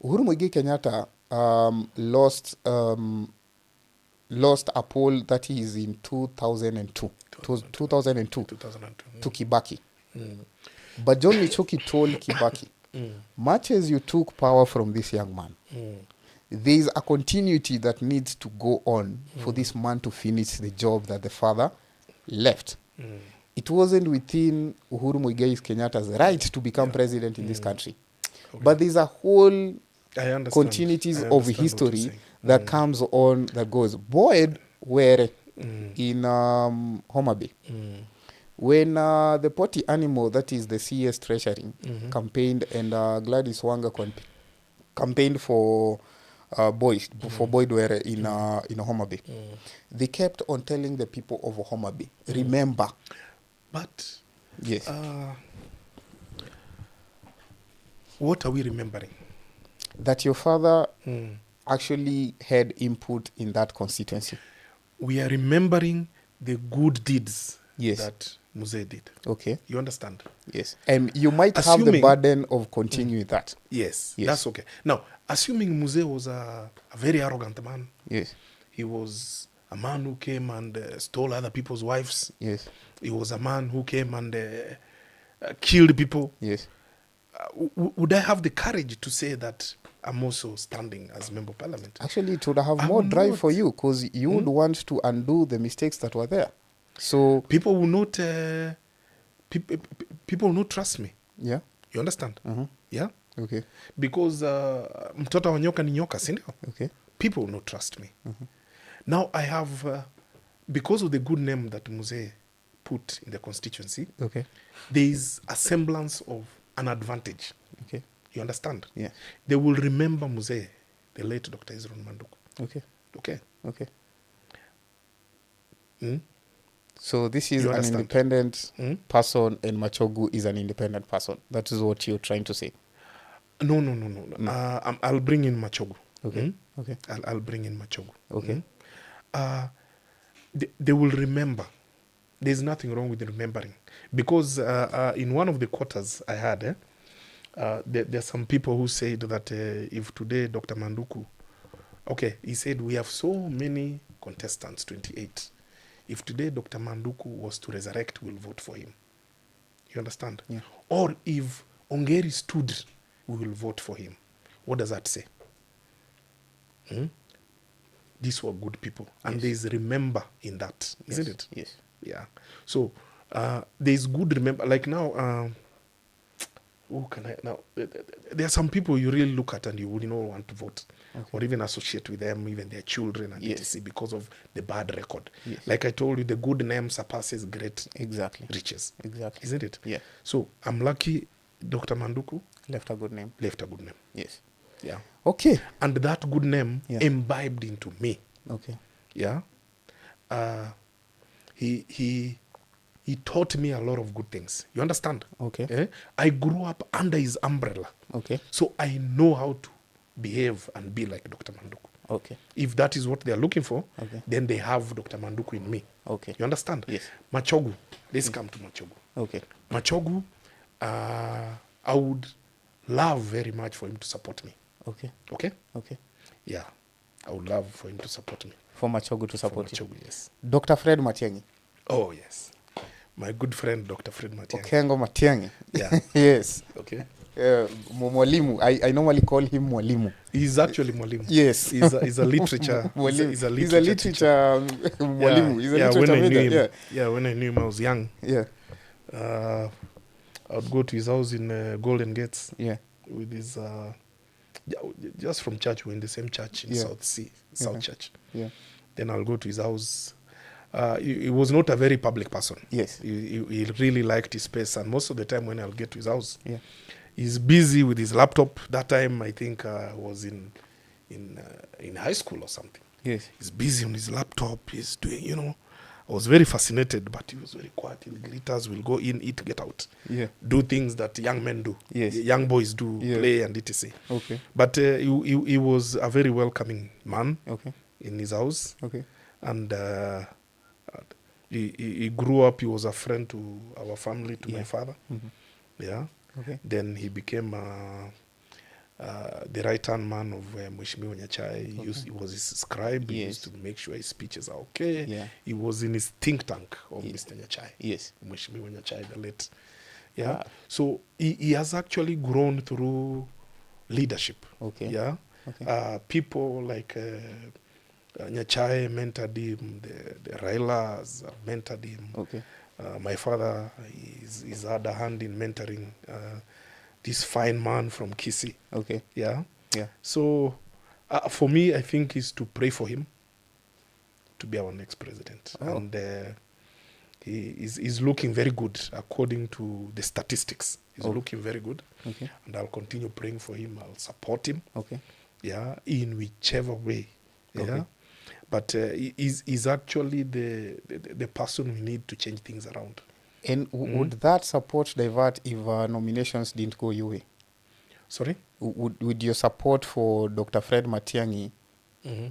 Uhuru Muigai Kenyatta lost a poll that is in 2002. It was 2002 to Kibaki. But John Michuki told Kibaki, much as you took power from this young man, there is a continuity that needs to go on for this man to finish the job that the father left. It wasn't within Uhuru Muigai Kenyatta's right to become president in this country. But there's a whole continuities of history that comes on, that goes. Boyd were in Homa Bay. When the party animal, that is the CS Treasury, campaigned, and Gladys Wanga campaigned for Boyd were in Homa Bay. They kept on telling the people of Homa Bay, remember. But yes, what are we remembering? That your father actually had input in that constituency. We are remembering the good deeds yes. that Mzee did. Okay. You understand? Yes. And you might have the burden of continuing that. Yes, that's okay. Now, assuming Mzee was a very arrogant man. Yes. He was a man who came and stole other people's wives. Yes. He was a man who came and killed people. Yes. Would I have the courage to say that I'm also standing as member of parliament? Actually, it would have more drive for you, because you would want to undo the mistakes that were there. So people will not people will not trust me. Yeah. You understand? Yeah. Okay. Because mtoto wa nyoka ni nyoka, si ndio? Okay. People will not trust me. Now I have because of the good name that Mzee put in the constituency. Okay. There is a semblance of an advantage. Okay. You understand? Yeah. They will remember Mzee, the late Dr. Hubert Manduku. Okay. Okay. Okay. Mm? So this is an independent person, and Machogu is an independent person. That is what you're trying to say. No. I'll bring in Machogu. Okay. Okay. I'll bring in Machogu. Okay. They will remember. There's nothing wrong with remembering, because in one of the quarters I had, there are some people who said that if today Dr. Manduku, okay, he said we have so many contestants, 28. If today Dr. Manduku was to resurrect, we'll vote for him. You understand? Yeah. Or if Ongeri stood, we will vote for him. What does that say? These were good people. And there's remember in that, isn't it? Yes. Yeah. So there's good remember. Like now, who can I now? There are some people you really look at and you would not want to vote, or even associate with them, even their children and etc. because of the bad record. Yes. Like I told you, the good name surpasses great riches. Exactly. Isn't it? Yeah. So I'm lucky Dr. Manduku left a good name. Yes. Yeah. Okay. And that good name imbibed into me. Okay. Yeah. He taught me a lot of good things. You understand? Okay. I grew up under his umbrella. Okay. So I know how to behave and be like Dr. Manduku. Okay. If that is what they are looking for, then they have Dr. Manduku in me. Okay. You understand? Yes. Machogu. Let's come to Machogu. Okay. Machogu, I would love very much for him to support me. Okay. Okay? Okay. Yeah. I would love for him to support me. For Machogu to For support you. Machogu, yes. Dr. Fred Matiang'i. Oh, yes. My good friend, Dr. Fred Matiang'i. Okengo Matiang'i. Yeah. Yes. Okay. Mwalimu. I normally call him Mwalimu. He's actually Mwalimu. Yes. He's a literature. He's a literature literature Mwalimu. He's a literature when I knew him, yeah. when I knew him, I was young. Yeah. I would go to his house in Golden Gates. Yeah. With his, just from church. We're in the same church in South Church. Yeah. Then I'll go to his house. He was not a very public person. Yes. He really liked his space, and most of the time when I'll get to his house, Yeah. he's busy with his laptop. That time I think I was in high school or something. Yes. He's busy on his laptop. He's doing, I was very fascinated, but he was very quiet. He glitters, will go in, eat, get out. Yeah. Do things that young men do. Yes. Young boys do, Yeah. play and etc. Okay. But he was a very welcoming man Okay. in his house. Okay. And he grew up. He was a friend to our family, to my father. Mm-hmm. Yeah. Okay. Then he became the right-hand man of Mheshimiwa Nyachai. He was his scribe. He used to make sure his speeches are okay. Yeah. He was in his think tank of Mr. Nyachai. Yes. Mheshimiwa Nyachai, the late. Yeah. So he has actually grown through leadership. Okay. Yeah. Okay. People like Nyachai mentored him. The Railas mentored him. Okay. My father is had a hand in mentoring this fine man from Kisii. Okay. Yeah. Yeah. So for me, I think is to pray for him to be our next president. Oh. And he is looking very good according to the statistics. He's looking very good. Okay. And I'll continue praying for him. I'll support him. Okay. Yeah, in whichever way. Yeah. Okay. But he's actually the person we need to change things around. And would that support divert if nominations didn't go your way? Sorry? Would your support for Dr. Fred Matiang'i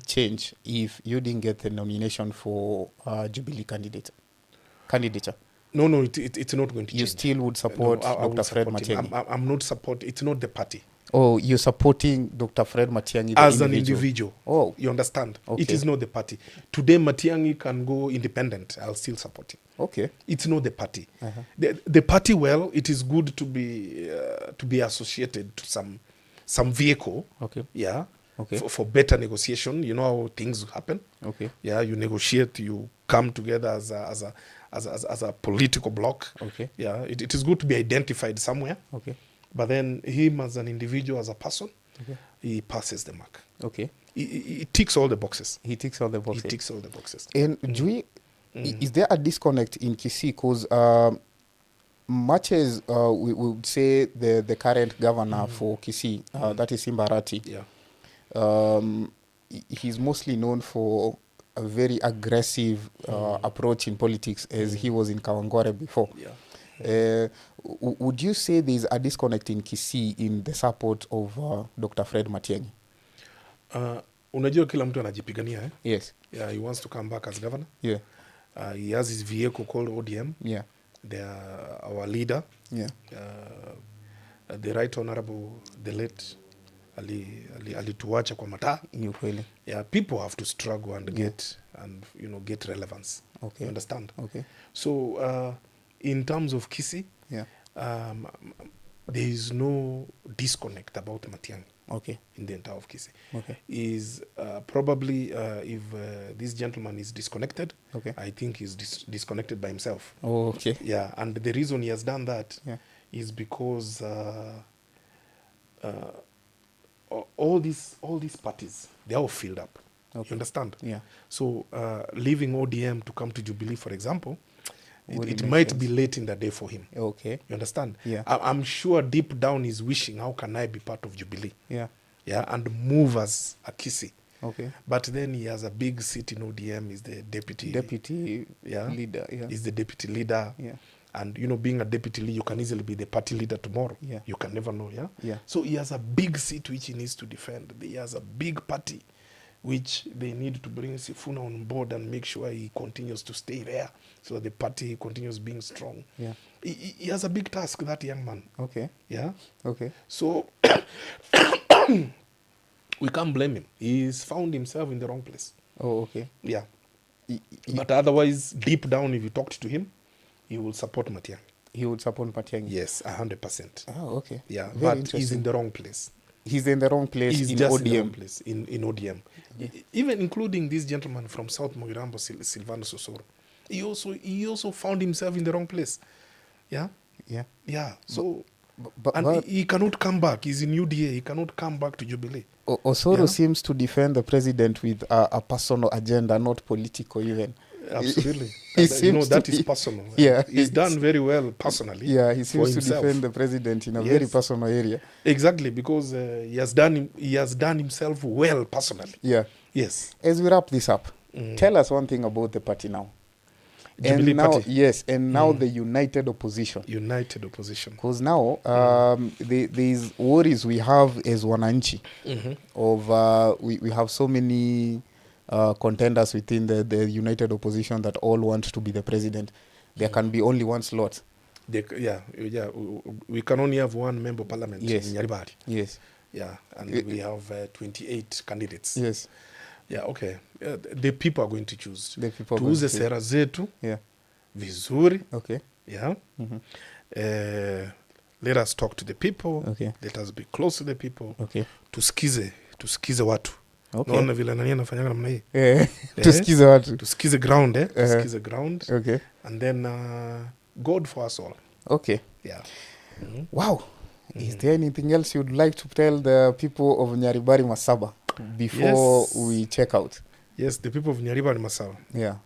change if you didn't get the nomination for Jubilee candidature? No, it's not going to change. You still would support I Dr. Fred support him. Matiang'i? I'm not support. It's not the party. Oh, you're supporting Dr. Fred Matiang'i As an individual. Oh. You understand? Okay. It is not the party. Today, Matiang'i can go independent. I'll still support him. Okay. It's not the party. The party, well, it is good to be associated to some vehicle. Okay. Yeah. Okay. For better negotiation. You know how things happen. Okay. Yeah, you negotiate, you come together as a political bloc. Okay. Yeah, it is good to be identified somewhere. Okay. But then him as an individual, as a person, Okay. he passes the mark. Okay. He ticks all the boxes. He ticks all the boxes. He ticks all the boxes. And is there a disconnect in Kisii? Because much as we would say the current governor for Kisii, that is Simbarati, he's mostly known for a very aggressive approach in politics, as he was in Kawangware before. Yeah. Would you say there's a disconnect in Kisii in the support of Dr. Fred Matiang'i? Unajua kila mtu anajipigania, eh? Yes. Yeah, he wants to come back as governor. Yeah. He has his vehicle called ODM. Yeah. They are our leader. Yeah. The right honorable, the late alituacha kwa mataa. Ni ukweli. Yeah, people have to struggle and get relevance. Okay. You understand? Okay. So in terms of Kisii, Yeah. there is no disconnect about Matiang'i. Okay. In the entire of Kisii. Okay. Is probably if this gentleman is disconnected, Okay. I think he's disconnected by himself. Oh, okay. Yeah, and the reason he has done that is Yeah. because all these parties, they're all filled up. Okay. You understand? Yeah. So leaving ODM to come to Jubilee, for example, Wouldn't it make might sense. be late in the day for him. Okay. You understand? Yeah. I'm sure deep down he's wishing, how can I be part of Jubilee? Yeah. Yeah, and move as a Kisii. Okay. But then he has a big seat in ODM. He's the deputy leader. Yeah. He's the deputy leader. Yeah. And being a deputy leader, you can easily be the party leader tomorrow. Yeah. You can never know. Yeah. Yeah. So he has a big seat which he needs to defend. He has a big party which they need to bring Sifuna on board and make sure he continues to stay there, so that the party continues being strong. Yeah. He has a big task, that young man. Okay. Yeah. Okay. So We can't blame him. He's found himself in the wrong place. Oh, okay. Yeah. He, But otherwise, deep down, if you talked to him, he will support Matiang'i. he would support Matiang'i. Yes, 100%. Oh, okay. Yeah, Very but he's in the wrong place. He's in the wrong place He's in just ODM. in the wrong place in ODM. Even including this gentleman from South Mogirambo, Silvano Sosoro. He also found himself in the wrong place. Yeah? Yeah. Yeah. So, But he cannot come back. He's in UDA. He cannot come back to Jubilee. Osoro seems to defend the president with a personal agenda, not political even. Absolutely. He that is personal. Yeah. He's done very well personally. Yeah, he seems to himself. defend the president in a very personal area. Exactly, because he has done himself well personally. Yeah. Yes. As we wrap this up, tell us one thing about the party now. Jubilee and now, Party. yes, and now the united opposition. United opposition. Because now these worries we have as Wananchi of we have so many contenders within the united opposition that all want to be the president. There can be only one slot. We can only have one member of parliament in Nyaribari. Yes. Yeah, and we have 28 candidates. Yes. Yeah, okay. The people are going to choose. The people are Tuuze going to choose. sera zetu Yeah. vizuri. Okay. Yeah. Let us talk to the people. Okay. Let us be close to the people. Okay. Tusikize watu. Okay. Naona vile nani anafanya namna hii. Tusikize watu. Tusikize ground, tusikize ground. Okay. And then God for us all. Okay. Yeah. Wow. Is there anything else you'd like to tell the people of Nyaribari Masaba before we check out? Yes, the people of Nyaribari Masaba. Yeah.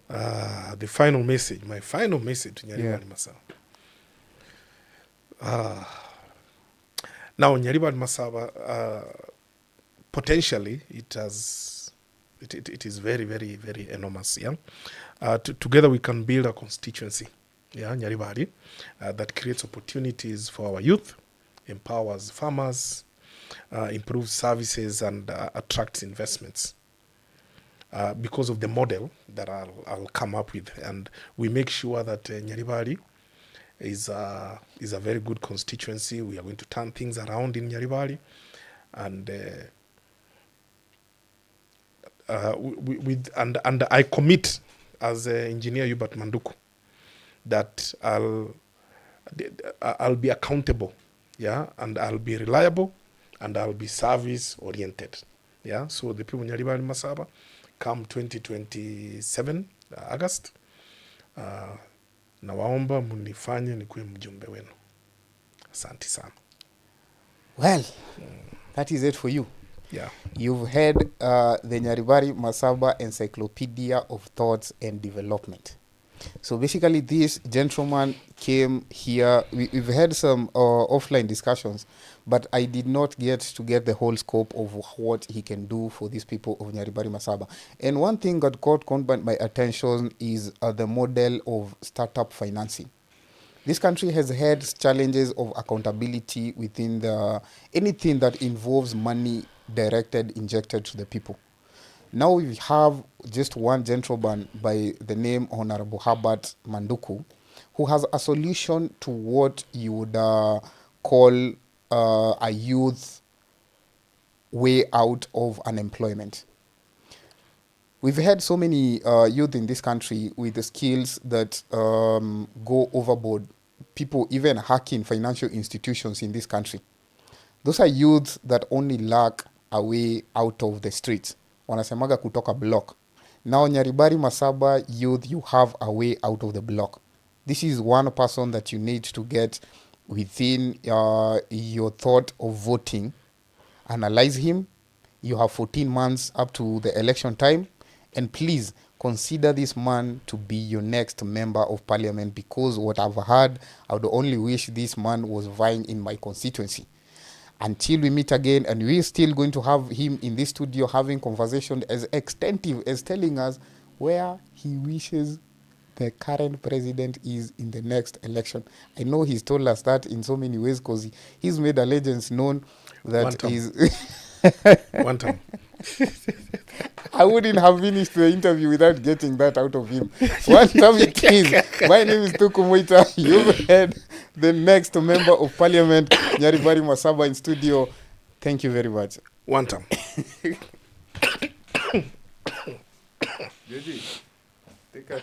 My final message to Nyaribari Masaba. Now, Nyaribari Masaba, potentially, it is very, very, very enormous. Yeah, together we can build a constituency. Yeah, Nyaribari, that creates opportunities for our youth, empowers farmers, improves services, and attracts investments. Because of the model that I'll come up with, and we make sure that Nyaribari is a very good constituency. We are going to turn things around in Nyaribari, and and I commit as engineer Hubert Manduku that I'll be accountable, yeah, and I'll be reliable, and I'll be service oriented, yeah. So the people in Nyaribari Masaba, come 2027 August, nawaomba munifanye nikuwe mjumbe wenu. Asante sana. Well, that is it for you. Yeah. You've heard the Nyaribari Masaba Encyclopedia of Thoughts and Development. So basically, this gentleman came here. We've had some offline discussions, but I did not get the whole scope of what he can do for these people of Nyaribari Masaba. And one thing that caught my attention is the model of startup financing. This country has had challenges of accountability within anything that involves money injected to the people. Now we have just one gentleman by the name Honorable Hubert Manduku, who has a solution to what you would call a youth way out of unemployment. We've had so many youth in this country with the skills that go overboard, people even hacking financial institutions in this country. Those are youths that only lack a way out of the streets. Wanasemaga kutoka block. Now Nyaribari Masaba youth, you have a way out of the block. This is one person that you need to get within your thought of voting. Analyze him. You have 14 months up to the election time. And please consider this man to be your next member of parliament, because what I've heard, I would only wish this man was vying in my constituency. Until we meet again, and we're still going to have him in this studio having conversation as extensive as telling us where he wishes the current president is in the next election. I know he's told us that in so many ways because he's made allegiance known that he's... One time. I wouldn't have finished the interview without getting that out of him. One time it is. My name is Tuku Moita. You've heard the next member of parliament, Nyaribari Masaba, in studio. Thank you very much. One time. JG, take a